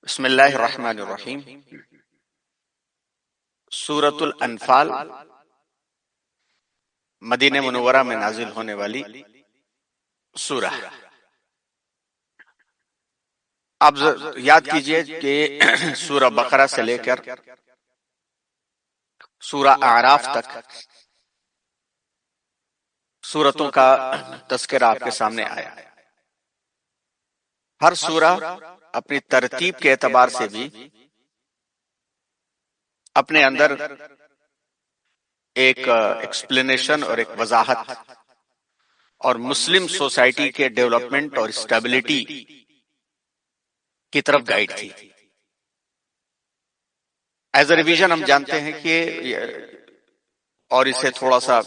بسم اللہ الرحمن الرحیم۔ سورۃ الانفال مدینہ منورہ میں نازل ہونے والی سورہ۔ آپ یاد کیجئے کہ سورہ بقرہ سے لے کر سورہ اعراف تک سورتوں کا تذکرہ آپ کے سامنے آیا۔ ہر سورہ اپنی ترتیب کے اعتبار سے بھی اپنے اندر ایک ایکسپلینیشن اور ایک وضاحت اور مسلم سوسائٹی کے ڈیولپمنٹ اور اسٹیبلٹی کی طرف گائیڈ تھی۔ ایز اے ریویژن ہم جانتے ہیں کہ اور اسے تھوڑا سا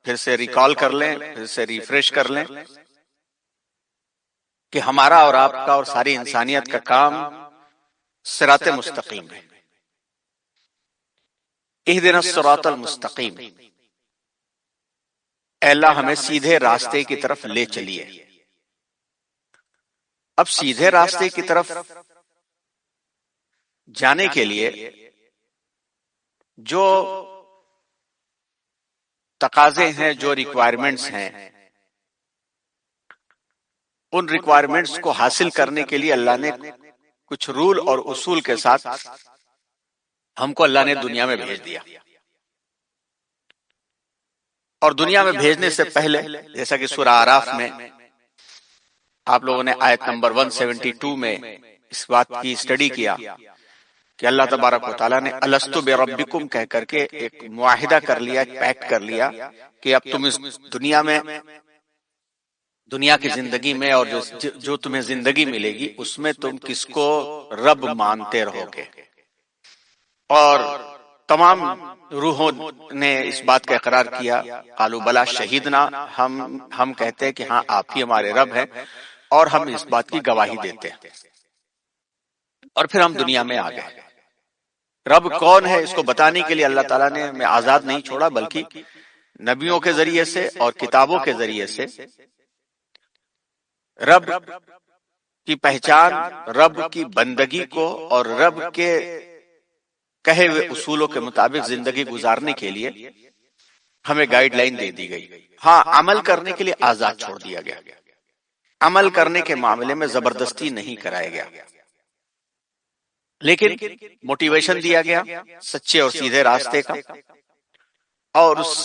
پھر سے ریکال کر لیں، پھر سے ریفریش کر لیں کہ ہمارا اور آپ کا اور ساری انسانیت کا کام صراط مستقیم ہے۔ اہدنا الصراط المستقیم، اے اللہ ہمیں سیدھے راستے کی طرف لے چلیے۔ اب سیدھے راستے کی طرف جانے کے لیے جو تقاضے ہیں، جو ریکوائرمنٹس ہیں، ان ریکوائرمنٹس کو حاصل کرنے کے لیے اللہ نے کچھ رول اور اصول کے ساتھ ہم کو اللہ نے دنیا میں بھیج دیا۔ اور دنیا میں بھیجنے سے پہلے جیسا کہ سورہ اعراف میں آپ لوگوں نے آیت نمبر 172 میں اس بات کی اسٹڈی کیا کہ اللہ تبارک و تعالیٰ نے الست بربکم کہہ کر کے ایک معاہدہ کر لیا، ایک پیکٹ کر لیا کہ اب تم اس دنیا کی زندگی میں اور جو تمہیں زندگی ملے گی اس میں تم کس کو رب مانتے رہو گے۔ اور تمام روحوں نے اس بات کا اقرار کیا، قالوا بلا شہیدنا، ہم کہتے ہیں کہ ہاں آپ ہی ہمارے رب ہیں اور ہم اس بات کی گواہی دیتے ہیں۔ اور پھر ہم دنیا میں آ گئے۔ رب کون ہے اس کو بتانے کے لیے اللہ تعالیٰ نے ہمیں آزاد نہیں چھوڑا، بلکہ نبیوں کے ذریعے سے اور کتابوں کے ذریعے سے رب کی پہچان، رب کی بندگی کو اور رب کے کہے ہوئے اصولوں کے مطابق زندگی گزارنے کے لیے ہمیں گائیڈ لائن دے دی گئی۔ ہاں، عمل کرنے کے لیے آزاد چھوڑ دیا گیا، عمل کرنے کے معاملے میں زبردستی نہیں کرایا گیا، لیکن موٹیویشن دیا گیا سچے اور سیدھے راستے کا، اور اس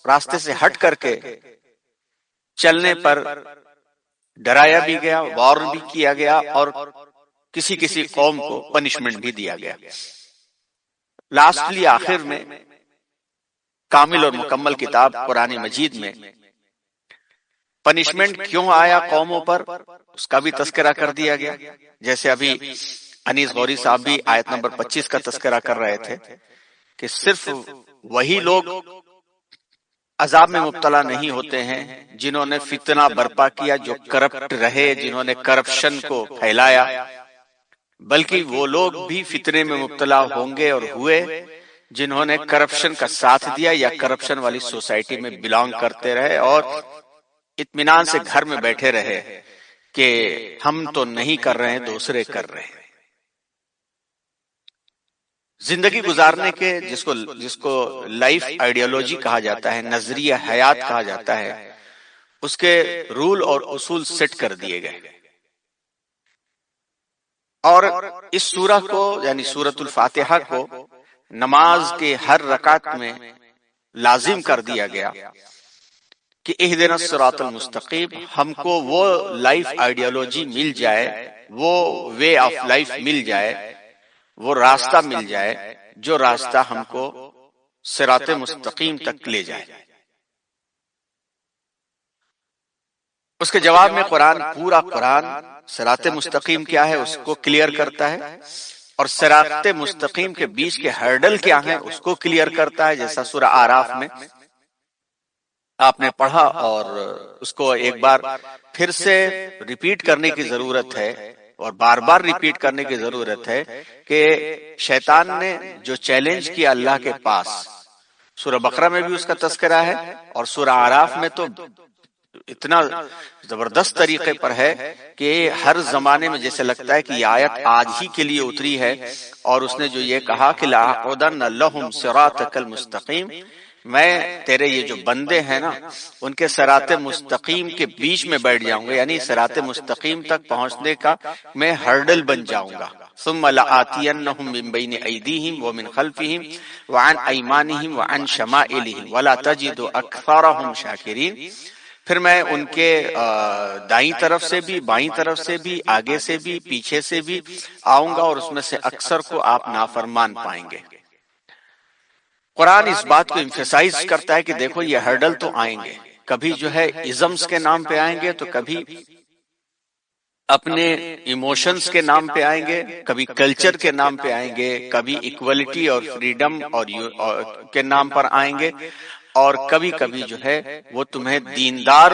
راستے سے ہٹ کر کے چلنے پر ڈرایا بھی گیا، وارن بھی کیا گیا، اور کسی قوم کو پنشمنٹ بھی دیا گیا۔ لاسٹلی آخر میں کامل اور مکمل کتاب قرآن مجید میں پنشمنٹ کیوں آیا قوموں پر اس کا بھی تذکرہ کر دیا گیا۔ جیسے ابھی انیس غوری صاحب بھی آیت نمبر 25 کا تذکرہ کر رہے تھے کہ صرف وہی لوگ عذاب میں مبتلا نہیں ہوتے ہیں جنہوں نے فتنہ برپا کیا، جو کرپٹ رہے، جنہوں نے کرپشن کو پھیلایا، بلکہ وہ لوگ بھی فتنے میں مبتلا ہوں گے اور ہوئے جنہوں نے کرپشن کا ساتھ دیا یا کرپشن والی سوسائٹی میں بلانگ کرتے رہے اور اطمینان سے گھر میں بیٹھے رہے کہ ہم تو نہیں کر رہے ہیں، دوسرے کر رہے ہیں۔ زندگی گزارنے کے جس کو لائف آئیڈیالوجی کہا جاتا ہے، نظریہ حیات کہا جاتا ہے، اس کے رول اور اصول سیٹ کر دیے گئے۔ اور اس سورہ کو یعنی سورۃ الفاتحہ کو نماز کے ہر رکعت میں لازم کر دیا گیا کہ اہدنا الصراط المستقیم، ہم کو وہ لائف آئیڈیالوجی مل جائے، وہ وے آف لائف مل جائے، وہ راستہ مل جائے جو راستہ ہم کو صراط مستقیم تک لے جائے۔ اس کے جواب میں پورا قرآن صراط مستقیم کیا ہے اس کو کلیئر کرتا ہے، اور صراط مستقیم کے بیچ کے ہرڈل کیا ہیں اس کو کلیئر کرتا ہے، جیسا سورہ اعراف میں آپ نے پڑھا، اور اس کو ایک بار پھر سے ریپیٹ کرنے کی ضرورت ہے اور بار بار ریپیٹ کرنے کی ضرورت ہے کہ شیطان نے جو چیلنج کیا اللہ کے پاس، سورہ بقرہ میں بھی اس کا تذکرہ ہے اور سورہ اعراف میں تو اتنا زبردست طریقے پر ہے کہ ہر زمانے میں جیسے لگتا ہے کہ یہ آیت آج ہی کے لیے اتری ہے، اور اس نے جو یہ کہا کہ لَأَقْعُدَنَّ لَهُمْ صِرَاطَكَ الْمُسْتَقِيمَ، میں تیرے یہ جو بندے ہیں نا ان کے صراط مستقیم کے بیچ میں بیٹھ جاؤں گا، یعنی صراط مستقیم تک پہنچنے کا میں ہرڈل بن جاؤں گا۔ ثم لآتینہم من بین ایدیہم ومن خلفہم وعن ایمانہم وعن شمائلہم ولا تجد اکثرہم شاکرین، پھر میں ان کے دائیں طرف سے بھی، بائیں طرف سے بھی، آگے سے بھی، پیچھے سے بھی آؤں گا، اور اس میں سے اکثر کو آپ نافرمان پائیں گے۔ قرآن اس بات کو ایمفیسائز کرتا ہے کہ دیکھو یہ ہرڈل تو آئیں گے، کبھی جو ہے ازمز کے نام پہ آئیں گے، تو کبھی اپنے ایموشنز کے نام پہ آئیں گے، کبھی کلچر کے نام پہ آئیں گے، کبھی ایکوالٹی اور فریڈم اور کے نام پر آئیں گے، اور کبھی کبھی جو ہے وہ تمہیں دیندار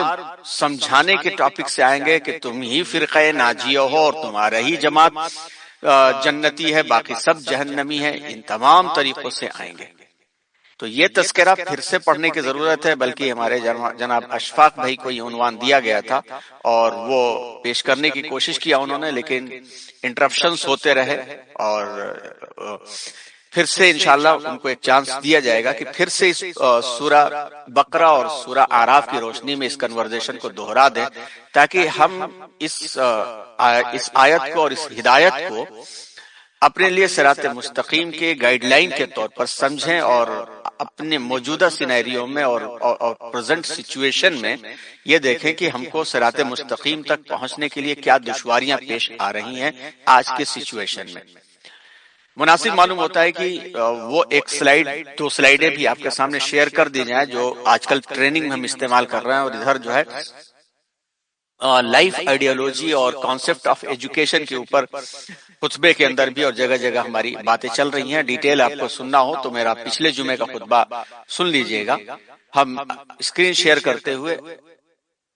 سمجھانے کے ٹاپک سے آئیں گے کہ تم ہی فرقہ ناجیہ ہو اور تمہارا ہی جماعت جنتی ہے، باقی سب جہنمی ہے، ان تمام طریقوں سے آئیں گے۔ تو یہ تذکرہ پھر سے پڑھنے کی ضرورت ہے، بلکہ ہمارے جناب اشفاق بھائی کو یہ عنوان دیا گیا تھا اور وہ پیش کرنے کی کوشش کیا انہوں نے، لیکن انٹرپشنز ہوتے رہے، اور پھر سے انشاءاللہ ان کو ایک چانس دیا جائے گا کہ پھر سے اس سورہ بقرہ اور سورہ اعراف کی روشنی میں اس کنورزیشن کو دوہرا دیں، تاکہ ہم اس آیت کو اور اس ہدایت کو اپنے لیے صراط مستقیم کے گائیڈ لائن کے طور پر سمجھیں، اور اپنے موجودہ سینیریو میں اور پریزنٹ سچویشن میں یہ دیکھیں کہ ہم کو صراط مستقیم تک پہنچنے کے لیے کیا دشواریاں پیش آ رہی ہیں آج کے سچویشن میں۔ مناسب معلوم ہوتا ہے کہ وہ ایک سلائیڈ، دو سلائیڈیں بھی آپ کے سامنے شیئر کر دی جائیں جو آج کل ٹریننگ میں ہم استعمال کر رہے ہیں، اور ادھر جو ہے لائف آئیڈیالوجی اور کانسیپٹ آف ایجوکیشن کے اوپر خطبے کے اندر بھی اور جگہ جگہ ہماری باتیں چل رہی ہیں۔ ڈیٹیل آپ کو سننا ہو تو میرا پچھلے جمعے کا خطبہ سن لیجئے گا۔ ہم اسکرین شیئر کرتے ہوئے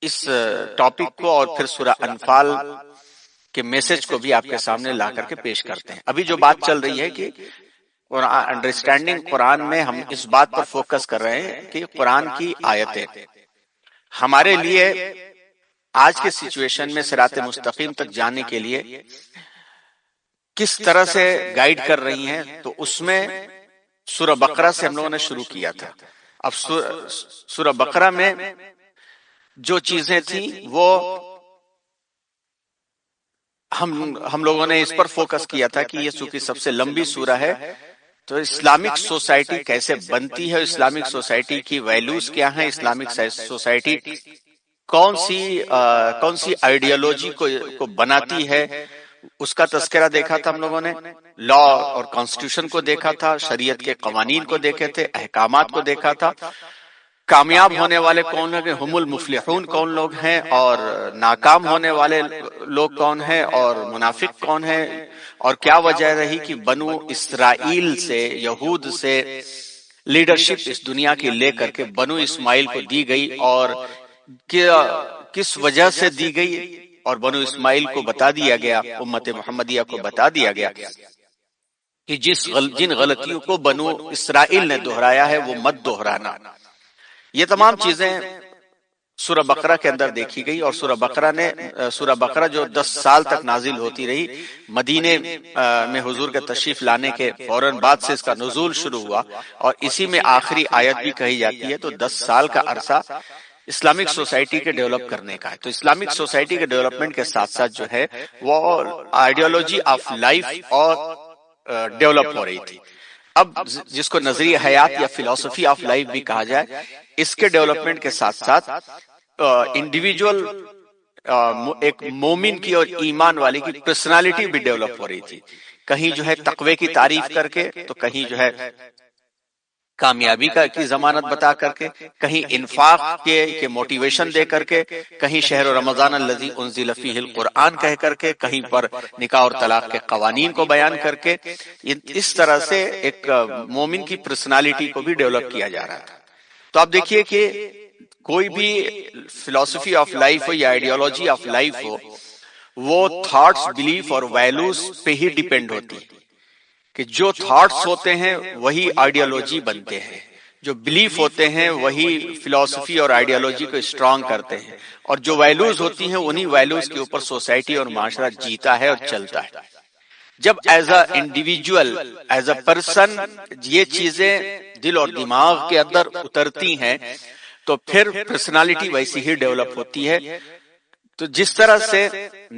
اس ٹاپک کو اور پھر سورہ انفال کے میسج کو بھی آپ کے سامنے لا کر کے پیش کرتے ہیں۔ ابھی جو بات چل رہی ہے کہ انڈرسٹینڈنگ قرآن میں ہم اس بات پر فوکس کر رہے ہیں کہ قرآن کی آیتیں ہمارے لیے آج کے سچویشن میں صراط مستقیم تک جانے کے لیے کس طرح سے گائیڈ کر رہی ہیں، تو اس میں سورہ بقرہ سے ہم لوگوں نے شروع کیا تھا۔ اب سورہ بقرہ میں جو چیزیں تھیں وہ ہم لوگوں نے اس پر فوکس کیا تھا کہ یہ چونکہ سب سے لمبی سورہ ہے تو اسلامک سوسائٹی کیسے بنتی ہے، اسلامک سوسائٹی کی ویلیوز کیا ہیں، اسلامک سوسائٹی کون سی آئیڈیالوجی کو بناتی ہے، اس کا تذکرہ دیکھا تھا ہم لوگوں نے۔ لا اور کانسٹیٹیوشن کو دیکھا تھا، شریعت کے قوانین کو دیکھے تھے، احکامات کو دیکھا تھا، کامیاب ہونے والے کون لوگ ہیں، ہم المفلحون کون لوگ ہیں، اور ناکام ہونے والے لوگ کون ہیں، اور منافق کون ہیں، اور کیا وجہ رہی کہ بنو اسرائیل سے، یہود سے لیڈرشپ اس دنیا کی لے کر کے بنو اسماعیل کو دی گئی، اور کس وجہ سے دی گئی، اور بنو اسماعیل کو بتا دیا گیا، امت محمدیہ کو بتا دیا گیا کہ جن غلطیوں کو بنو اسرائیل نے دہرایا ہے وہ مت دہرانا۔ یہ تمام چیزیں سورہ بقرہ کے اندر دیکھی گئی، اور سورہ بقرہ جو 10 سال تک نازل ہوتی رہی، مدینے میں حضور کے تشریف لانے کے فوراً بعد سے اس کا نزول شروع ہوا، اور اسی میں آخری آیت بھی کہی جاتی ہے، تو 10 سال کا عرصہ اسلامک سوسائٹی کے ڈیولپ کرنے کا ہے۔ تو اسلامک سوسائٹی کے ڈیولپمنٹ کے ساتھ ساتھ جو ہے وہ آئیڈیالوجی آف لائف اور ڈیولپ ہو رہی تھی۔ اب جس کو نظریہ حیات یا فلسفی آف لائف بھی کہا جائے، اس کے ڈیولپمنٹ کے ساتھ ساتھ انڈیویجول ایک مومن کی اور ایمان والی کی پرسنالٹی بھی ڈیولپ ہو رہی تھی، کہیں جو ہے تقوی کی تعریف کر کے، تو کہیں جو ہے کامیابی کی ضمانت بتا کر کے، کہیں انفاق کے موٹیویشن دے کر کے، کہیں شہر رمضان الذی انزل فیہ القرآن کہہ کر کے، کہیں پر نکاح اور طلاق کے قوانین کو بیان کر کے، اس طرح سے ایک مومن کی پرسنالٹی کو بھی ڈیولپ کیا جا رہا تھا۔ تو آپ دیکھیے کہ کوئی بھی فلسفی آف لائف ہو یا آئیڈیالوجی آف لائف ہو، وہ تھاٹس، بلیف اور ویلوز پہ ہی ڈیپینڈ ہوتی ہے، کہ جو تھاٹس ہوتے ہیں وہی آئیڈیالوجی بنتے ہیں، جو بلیف ہوتے ہیں وہی فلسفی اور آئیڈیالوجی کو اسٹرانگ کرتے ہیں، اور جو ویلیوز ہوتی ہیں انہی ویلیوز کے اوپر سوسائٹی اور معاشرہ جیتا ہے اور چلتا ہے۔ جب as a individual, as a person یہ چیزیں دل اور دماغ کے اندر اترتی ہیں تو پھر پرسنالٹی ویسی ہی ڈیولپ ہوتی ہے۔ تو جس طرح سے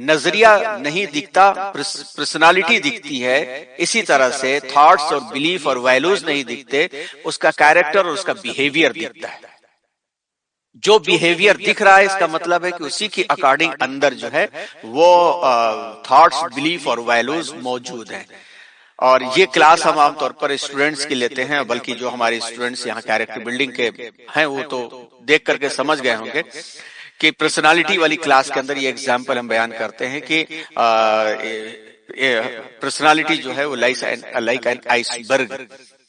نظریہ نہیں دکھتا، پرسنالٹی دکھتی ہے، اسی طرح سے تھاٹس اور بلیف اور ویلیوز نہیں دکھتے، اس کا کیریکٹر اور اس کا بیہیویئر دکھتا ہے۔ جو بیہیویئر دکھ رہا ہے اس کا مطلب ہے کہ اسی کی اکارڈنگ اندر جو ہے وہ تھاٹس، بلیف اور ویلیوز موجود ہیں۔ اور یہ کلاس ہم عام طور پر اسٹوڈنٹس کی لیتے ہیں، بلکہ جو ہمارے اسٹوڈنٹس یہاں کیریکٹر بلڈنگ کے ہیں وہ تو دیکھ کر کے سمجھ گئے ہوں گے کہ پرسنالٹی والی کلاس کے اندر یہ ایگزامپل ہم بیان کرتے ہیں کہ پرسنالٹی جو ہے وہ لائک این آئس برگ،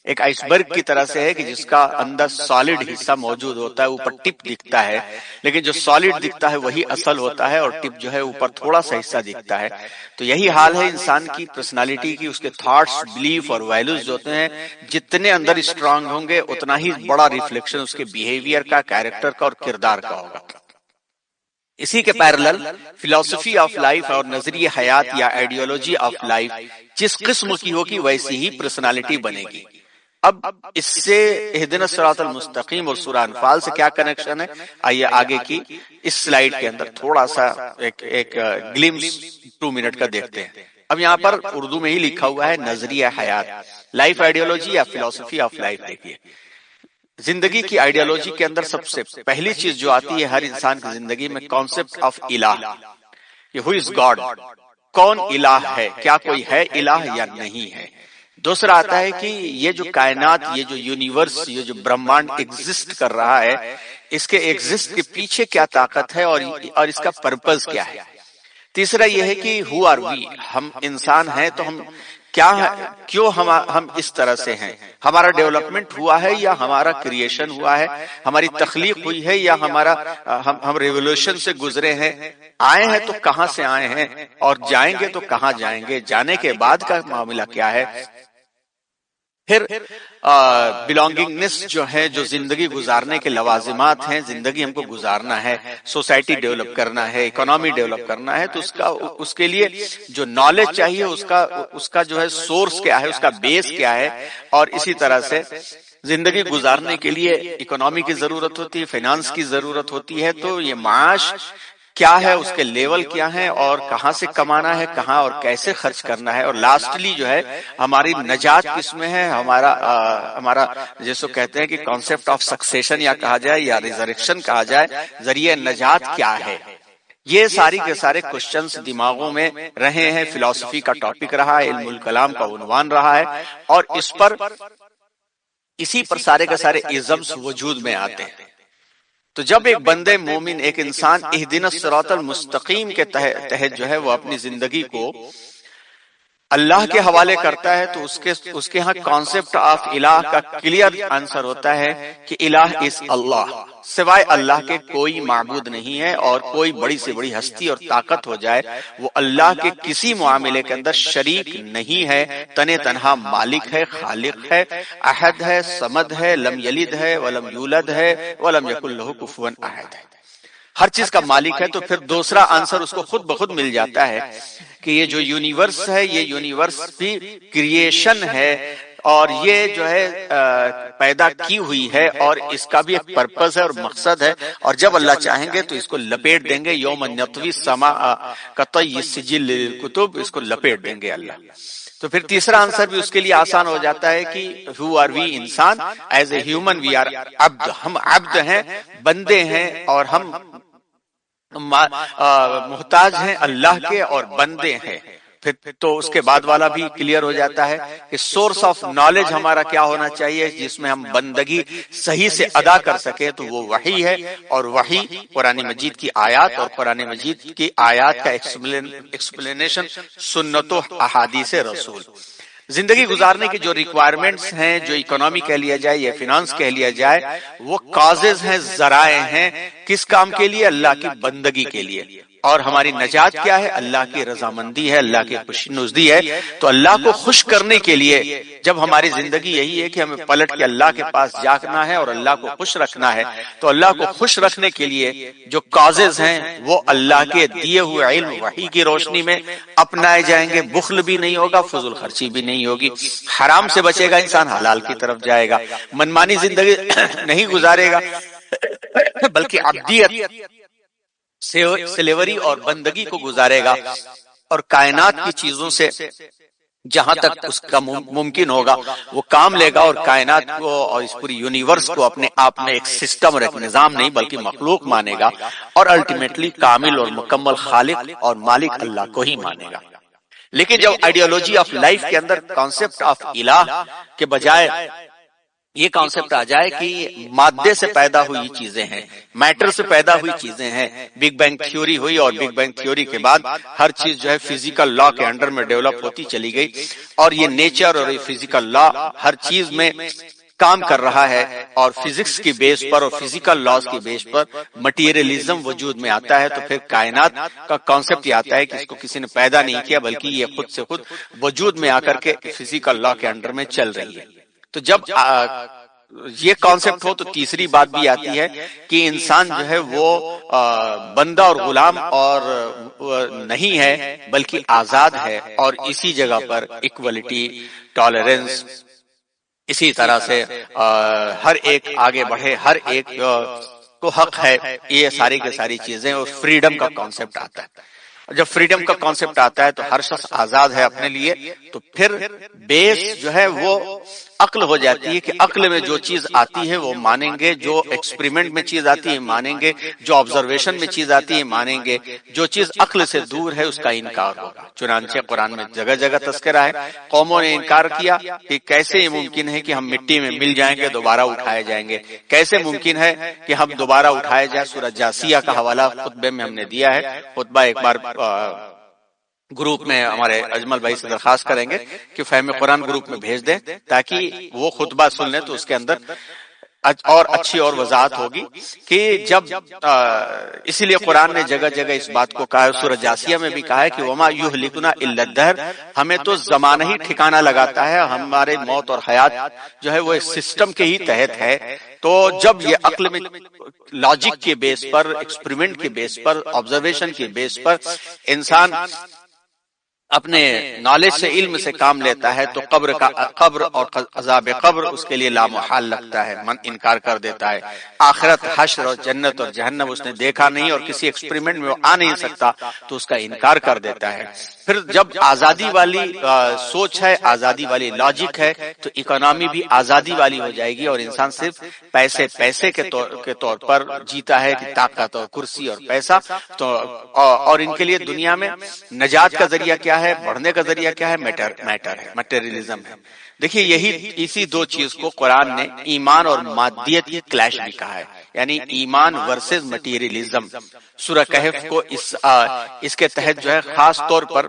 ایک آئس برگ کی طرح سے ہے کہ جس کا اندر سالڈ حصہ موجود ہوتا ہے، اوپر ٹپ دکھتا ہے، لیکن جو سالڈ دکھتا ہے وہی اصل ہوتا ہے، اور ٹپ جو ہے اوپر تھوڑا سا حصہ دکھتا ہے۔ تو یہی حال ہے انسان کی پرسنالٹی کی، اس کے تھاٹس، بلیف اور ویلیوز جو ہوتے ہیں جتنے اندر اسٹرانگ ہوں گے اتنا ہی بڑا ریفلیکشن اس کے بیہیویئر کا، کیریکٹر کا اور کردار کا ہوگا۔ اسی کے پیرلل فلسفی آف لائف اور نظریہ حیات یا آئیڈیالوجی آف لائف جس قسم کی ہوگی ویسی ہی پرسنالٹی بنے گی۔ اب اس سے اہدنا الصراط المستقیم اور سورہ انفال سے کیا کنیکشن ہے، آئیے آگے کی اس سلائیڈ کے اندر تھوڑا سا ایک گلمس 2 منٹ کا دیکھتے ہیں۔ اب یہاں پر اردو میں ہی لکھا ہوا ہے نظریہ حیات، لائف آئیڈیالوجی یا فلسفی آف لائف۔ دیکھیے زندگی کی آئیڈیالوجی کے اندر سب سے پہلی چیز جو آتی ہے ہر انسان کی زندگی میں، کانسیپٹ آف الہ، کہ ہو از گاڈ، کون الہ ہے، کیا کوئی ہے الہ یا نہیں ہے۔ دوسرا آتا ہے کہ یہ جو کائنات، یہ جو یونیورس، یہ جو برہمانڈ ایگزسٹ کر رہا ہے، اس کے ایگزسٹ کے پیچھے کیا طاقت ہے اور اس کا پرپز کیا ہے۔ تیسرا یہ ہے کہ ہو آر وی، ہم انسان ہیں تو ہم کیا ہے، کیوں ہم اس طرح سے ہیں، ہمارا ڈیولپمنٹ ہوا ہے یا ہمارا کریشن ہوا ہے، ہماری تخلیق ہوئی ہے یا ہم ریولوشن سے گزرے ہیں، آئے ہیں تو کہاں سے آئے ہیں اور جائیں گے تو کہاں جائیں گے، جانے کے بعد کا معاملہ کیا ہے۔ پھر بلانگنگنس جو ہے، جو زندگی گزارنے کے لوازمات ہیں، زندگی ہم کو گزارنا ہے، سوسائٹی ڈیولپ کرنا ہے، اکانومی ڈیولپ کرنا ہے، تو اس کے لیے جو نالج چاہیے اس کا جو ہے سورس کیا ہے، اس کا بیس کیا ہے، اور اسی طرح سے زندگی گزارنے کے لیے اکانومی کی ضرورت ہوتی ہے، فائنانس کی ضرورت ہوتی ہے، تو یہ معاش کیا ہے، اس کے لیول کیا ہے، اور کہاں سے کمانا ہے، کہاں اور کیسے خرچ کرنا ہے، اور لاسٹلی جو ہے ہماری نجات کس میں ہے، ہمارا جیسو کہتے ہیں کہ کانسیپٹ آف سکسیشن یا کہا جائے یا ریزریکشن کہا جائے، ذریعہ نجات کیا ہے۔ یہ ساری کے سارے کوسچنز دماغوں میں رہے ہیں، فلسفی کا ٹاپک رہا ہے، علم الکلام کا عنوان رہا ہے، اور اسی پر سارے کے سارے ازمز وجود میں آتے ہیں۔ تو جب ایک بندے مومن، ایک انسان اہدنا الصراط المستقیم کے تحت جو ہے وہ اپنی زندگی کو اللہ کے حوالے کرتا ہے، تو اس کے ہاں کانسیپٹ آف الہ کا کلیئر آنسر ہوتا ہے کہ الہ از اللہ، سوائے اللہ کے کوئی معبود نہیں ہے، اور کوئی بڑی سے بڑی ہستی اور طاقت ہو جائے وہ اللہ کے کسی معاملے کے اندر شریک نہیں ہے، تنے تنہا مالک ہے، خالق ہے، احد ہے، صمد ہے، لم یلد ہے ولم یولد ہے ولم یکن لہ کفوا احد ہے، ہر چیز کا مالک ہے۔ تو پھر دوسرا آنسر اس کو خود بخود مل جاتا ہے کہ یہ جو یونیورس ہے، یہ یونیورس بھی کریشن ہے، اور یہ جو ہے پیدا کی ہوئی ہے، اور اس کا بھی ایک پرپز ہے اور مقصد ہے، اور جب اللہ چاہیں گے تو اس کو لپیٹ دیں گے، یوم نطوی السماء کطی السجل للکتب، اس کو لپیٹ دیں گے اللہ۔ تو پھر تیسرا آنسر بھی اس کے لیے آسان ہو جاتا ہے کہ ہو آر وی، انسان، as a human we are عبد، ہم عبد ہیں، بندے ہیں، اور ہم محتاج ہیں اللہ کے اور بندے ہیں۔ پھر تو اس کے بعد والا بھی کلیئر ہو جاتا ہے کہ سورس آف نالج ہمارا کیا ہونا چاہیے جس میں ہم بندگی صحیح سے ادا کر سکیں، تو وہ وحی ہے، اور وحی قرآن مجید کی آیات اور قرآن مجید کی آیات کا ایکسپلینیشن سنت و احادیث رسول۔ زندگی گزارنے کی جو ریکوائرمنٹس ہیں، جو اکانومی کہہ لیا جائے یا فائنانس کہہ لیا جائے، وہ کازز ہیں، ذرائع ہیں، کس کام کے لیے؟ اللہ کی بندگی کے لیے۔ اور ہماری نجات کیا ہے؟ اللہ کی رضامندی ہے، اللہ کی خوشنودی ہے۔ تو اللہ کو خوش کرنے کے لیے جب ہماری زندگی یہی ہے کہ ہمیں پلٹ کے اللہ کے پاس جانا ہے اور اللہ کو خوش رکھنا ہے، تو اللہ کو خوش رکھنے کے لیے جو کازز ہیں وہ اللہ کے دیے ہوئے علم وحی کی روشنی میں اپنائے جائیں گے۔ بخل بھی نہیں ہوگا، فضول خرچی بھی نہیں ہوگی، حرام سے بچے گا انسان، حلال کی طرف جائے گا، منمانی زندگی نہیں گزارے گا بلکہ عبدیت، سلیوری اور بندگی کو گزارے گا، اور کائنات کی چیزوں سے جہاں تک اس کا ممکن ہوگا وہ کام لے گا، اور کائنات کو اور اس پوری یونیورس کو اپنے آپ میں ایک سسٹم اور ایک نظام نہیں بلکہ مخلوق مانے گا، اور الٹیمیٹلی کامل اور مکمل خالق اور مالک اللہ کو ہی مانے گا۔ لیکن جب آئیڈیالوجی آف لائف کے اندر کانسیپٹ آف الہ کے بجائے یہ کانسیپٹ آ جائے کہ مادے سے پیدا ہوئی چیزیں ہیں، میٹر سے پیدا ہوئی چیزیں ہیں، بگ بینگ تھیوری ہوئی، اور بگ بینگ تھیوری کے بعد ہر چیز جو ہے فزیکل لا کے انڈر میں ڈیولپ ہوتی چلی گئی، اور یہ نیچر اور یہ فزیکل لا ہر چیز میں کام کر رہا ہے، اور فزکس کی بیس پر اور فزیکل لاز کی بیس پر مٹیریلزم وجود میں آتا ہے، تو پھر کائنات کا کانسیپٹ یہ آتا ہے کہ اس کو کسی نے پیدا نہیں کیا بلکہ یہ خود سے خود وجود میں آ کر کے فزیکل لا کے انڈر میں چل رہی ہے۔ تو جب یہ کانسیپٹ ہو تو تیسری بات بھی آتی ہے کہ انسان جو ہے وہ بندہ اور غلام اور نہیں ہے بلکہ آزاد ہے، اور اسی جگہ پر ایکوالٹی، ٹالرنس، اسی طرح سے ہر ایک آگے بڑھے، ہر ایک کو حق ہے، یہ ساری کی ساری چیزیں، اور فریڈم کا کانسیپٹ آتا ہے۔ جب فریڈم کا کانسیپٹ آتا ہے تو ہر شخص آزاد ہے اپنے لیے، تو پھر بیس جو ہے وہ عقل ہو جاتی ہے کہ عقل میں جو چیز آتی ہے وہ مانیں گے، جو ایکسپریمنٹ میں چیز آتی ہے مانیں گے، جو آبزرویشن میں چیز آتی ہے مانیں گے، جو چیز عقل سے دور ہے اس کا انکار ہوگا۔ چنانچہ قرآن میں جگہ جگہ تذکرہ ہے، قوموں نے انکار کیا کہ کیسے یہ ممکن ہے کہ ہم مٹی میں مل جائیں گے، دوبارہ اٹھائے جائیں گے، کیسے ممکن ہے کہ ہم دوبارہ اٹھائے جائیں۔ سورہ جاسیہ کا حوالہ خطبے میں ہم نے دیا ہے، خطبہ ایک بار گروپ میں ہمارے اجمل بھائی سے درخواست کریں گے کہ فہم قرآن گروپ میں بھیج دیں تاکہ وہ خطبہ سن لیں، تو اس کے اندر اور اچھی اور وضاحت ہوگی کہ جب اسی لیے قرآن نے جگہ جگہ اس بات کو کہا ہے۔ سورہ جاسیہ میں بھی کہا ہے کہ وما یہلکنا الا الدہر، ہمیں تو زمانہ ہی ٹھکانہ لگاتا ہے، ہمارے موت اور حیات جو ہے وہ سسٹم کے ہی تحت ہے۔ تو جب یہ عقل میں لاجک کے بیس پر، ایکسپریمنٹ کے بیس پر، آبزرویشن کے بیس پر انسان اپنے نالج سے، علم سے کام لیتا ہے، تو قبر اور عذاب قبر اس کے لیے لامحال لگتا ہے، من انکار کر دیتا ہے۔ آخرت، حشر اور جنت اور جہنم اس نے دیکھا نہیں اور کسی ایکسپریمنٹ میں وہ آ نہیں سکتا، تو اس کا انکار کر دیتا ہے۔ پھر جب آزادی والی سوچ ہے، آزادی والی لاجک ہے، تو اکانومی بھی آزادی والی ہو جائے گی، اور انسان صرف پیسے کے طور پر جیتا ہے کہ طاقت اور کرسی اور پیسہ، تو اور ان کے لیے دنیا میں نجات کا ذریعہ کیا ہے، بڑھنے کا ذریعہ کیا ہے؟ میٹر ہے، مٹیریلزم ہے۔ دیکھیے اسی دو چیز کو قرآن نے ایمان اور مادیت کی کلیش بھی کہا ہے، یعنی ایمان ورسز مٹیریلزم۔ سورہ کہف کو اس کے تحت جو ہے خاص طور پر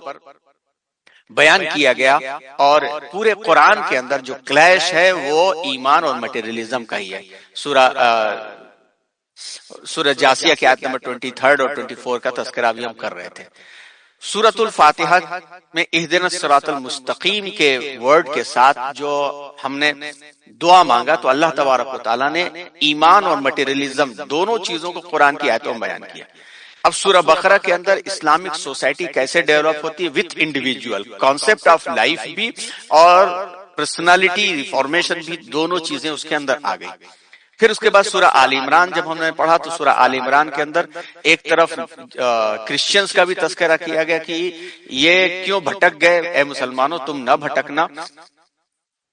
بیان کیا گیا، اور پورے قرآن کے اندر جو کلیش ہے وہ ایمان اور مٹیریلزم کا ہی ہے۔ سورہ جاسیہ کی آیت نمبر 23 اور 24 کا تذکرہ بھی ہم کر رہے تھے۔ سورۃ الفاتحہ میں اہدنا الصراط المستقیم کے ورڈ کے ساتھ جو ہم نے دعا مانگا، تو اللہ تبارک و تعالیٰ نے ایمان اور مٹیریلزم دونوں چیزوں کو قرآن کی آیتوں میں بیان کیا۔ اب سورہ بقرہ کے اندر اسلامک سوسائٹی کیسے ڈیولپ ہوتی ہے، with individual, concept of life بھی اور پرسنالٹی ریفارمیشن بھی، دونوں چیزیں اس کے اندر آ گئی۔ پھر اس کے بعد سورہ آل عمران جب ہم نے پڑھا، تو سورہ آل عمران کے اندر ایک طرف کرسچنز کا بھی تذکرہ کیا گیا کہ یہ کیوں بھٹک گئے، اے مسلمانوں تم نہ بھٹکنا،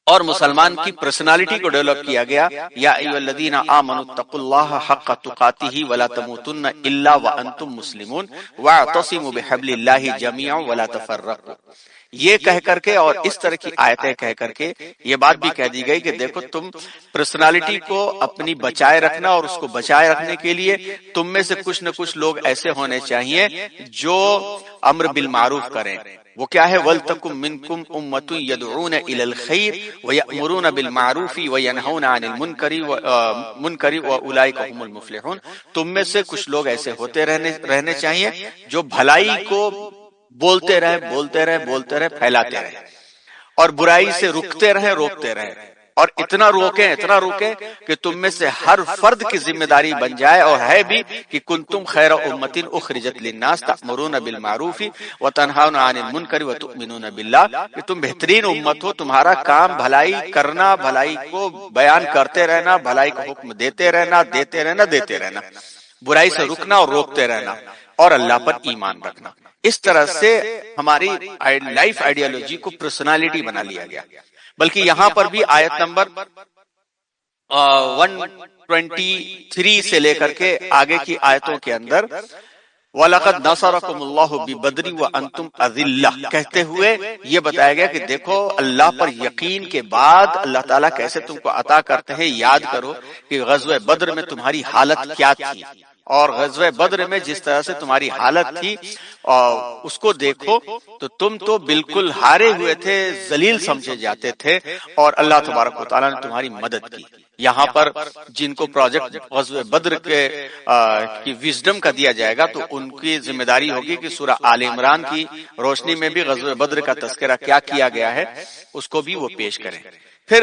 اور مسلمان کی پرسنالٹی کو ڈیولپ کیا گیا۔ یا ایھا الذین آمنوا اتقوا اللہ حق تقاتہ ولا تموتن الا وانتم مسلمون واعتصموا بحبل اللہ جميعا ولا تفرقوا۔ یہ کہہ کر کے اور اس طرح کی آیتیں کہہ کر کے یہ بات بھی کہہ دی گئی کہ دیکھو تم پرسنالٹی کو اپنی بچائے رکھنا، اور اس کو بچائے رکھنے کے لیے تم میں سے کچھ نہ کچھ لوگ ایسے ہونے چاہیے جو امر بالمعروف کریں، وہ کیا ہے؟ وَلْتَكُمْ مِنْكُمْ أُمَّةٌ يَدْعُونَ إِلَى الْخَيْرِ وَيَأْمُرُونَ بِالْمَعْرُوفِ وَيَنْهَوْنَ عَنِ الْمُنْكَرِ وَأُولَئِكَ هُمُ الْمُفْلِحُونَ۔ تم میں سے کچھ لوگ ایسے ہوتے رہنے چاہیے جو بھلائی کو بولتے رہے پھیلاتے رہے، اور برائی سے روکتے رہے، اور اتنا روکیں کہ تم میں سے ہر فرد کی ذمہ داری بن جائے، اور ہے بھی کہ کنتم خیر امۃ اخرجت للناس تأمرون بالمعروف وتنہون عن المنکر وتؤمنون باللہ، کہ تم بہترین امت ہو، تمہارا کام بھلائی کرنا، بھلائی کو بیان کرتے رہنا، بھلائی کو حکم دیتے رہنا، برائی سے رکنا اور روکتے رہنا، اور اللہ پر ایمان رکھنا۔ اس طرح سے ہماری لائف آئیڈیالوجی کو پرسنالٹی بنا لیا گیا۔ بلکہ یہاں پر بھی آیت نمبر 123 سے لے کر کے آگے کی آیتوں کے اندر وَلَقَدْ نَصَرَكُمُ اللَّهُ بِبَدْرٍ وَأَنْتُمْ أَذِلَّةٌ کہتے ہوئے یہ بتایا گیا کہ دیکھو اللہ پر یقین کے بعد اللہ تعالیٰ کیسے تم کو عطا کرتے ہیں۔ یاد کرو کہ غزوہ بدر میں تمہاری حالت کیا تھی، اور غزوہ بدر میں جس طرح سے تمہاری حالت تھی اس کو دیکھو تو تم تو بالکل ہارے ہوئے تھے، ذلیل سمجھے جاتے تھے، اور اللہ تبارک و تعالیٰ نے تمہاری مدد کی۔ یہاں پر جن کو پروجیکٹ غزوہ بدر کی وزڈم کا دیا جائے گا تو ان کی ذمہ داری ہوگی کہ سورہ آل عمران کی روشنی میں بھی غزوہ بدر کا تذکرہ کیا گیا ہے اس کو بھی وہ پیش کریں۔ پھر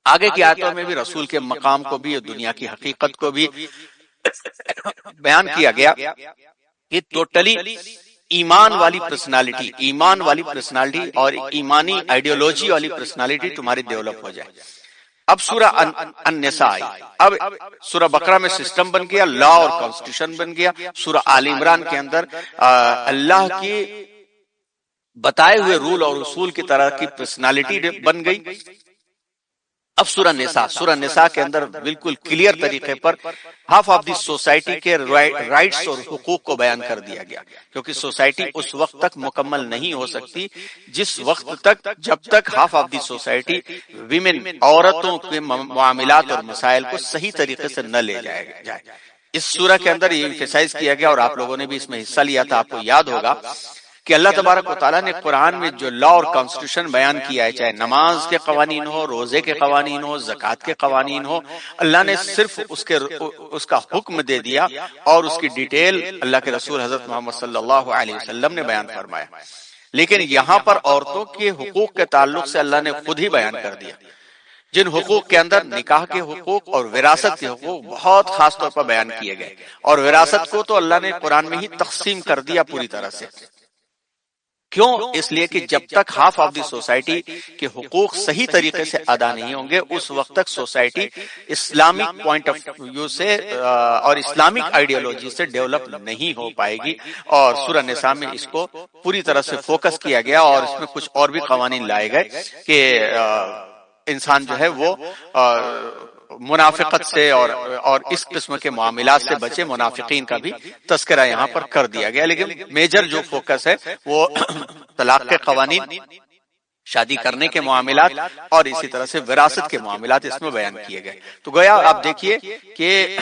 آگے کی آیتوں میں بھی رسول کے مقام کو بھی، دنیا کی حقیقت کو بھی بیان کیا گیا کہ ٹوٹلی ایمان والی پرسنالٹی اور ایمانی آئیڈیالوجی والی پرسنالٹی تمہاری ڈیولپ ہو جائے۔ اب سورہ النساء آئی، اب سورہ بقرہ میں سسٹم بن گیا، لا اور کانسٹیٹیوشن بن گیا۔ سورہ آل عمران کے اندر اللہ کی بتائے ہوئے رول اور اصول کی طرح کی پرسنالٹی بن گئی۔ اب سورہ نساء کے اندر بالکل کلیئر طریقے پر ہاف آف دی سوسائٹی کے رائٹس اور حقوق کو بیان کر دیا گیا، کیونکہ سوسائٹی اس وقت تک مکمل نہیں ہو سکتی جب تک half of the society women, عورتوں کے معاملات اور مسائل کو صحیح طریقے سے نہ لے جائے۔ اس سورہ کے اندر یہ ایمفیسائز کیا گیا، اور آپ لوگوں نے بھی اس میں حصہ لیا تھا، آپ کو یاد ہوگا کہ اللہ تبارک و تعالیٰ نے قرآن میں جو لا اور کانسٹیٹیوشن بیان کیا ہے، چاہے نماز کے قوانین ہو، روزے کے قوانین ہو، زکوٰۃ کے قوانین ہو، اللہ نے صرف اس کا حکم دے دیا، اور اس کی ڈیٹیل اللہ کے رسول حضرت محمد صلی اللہ علیہ وسلم نے بیان فرمایا۔ لیکن یہاں پر عورتوں کے حقوق کے تعلق سے اللہ نے خود ہی بیان کر دیا، جن حقوق کے اندر نکاح کے حقوق اور وراثت کے حقوق بہت خاص طور پر بیان کیے گئے، اور وراثت کو تو اللہ نے قرآن میں ہی تقسیم کر دیا پوری طرح سے۔ کیوں؟ اس لیے کہ جب تک ہاف آف دی سوسائٹی کے حقوق صحیح طریقے سے ادا نہیں ہوں گے، اس وقت تک society Islamic point of view سے اور اسلامک آئیڈیالوجی سے ڈیولپ نہیں ہو پائے گی۔ اور سورہ نساء میں اس کو پوری طرح سے فوکس کیا گیا، اور اس میں کچھ اور بھی قوانین لائے گئے کہ انسان جو ہے وہ منافقت سے اور اس قسم کے معاملات سے بچے۔ منافقین کا بھی تذکرہ یہاں پر کر دیا گیا، لیکن میجر جو فوکس ہے وہ طلاق کے قوانین، شادی کرنے کے معاملات، اور اسی طرح سے وراثت کے معاملات اس میں بیان کیے گئے۔ تو گویا آپ دیکھیے کہ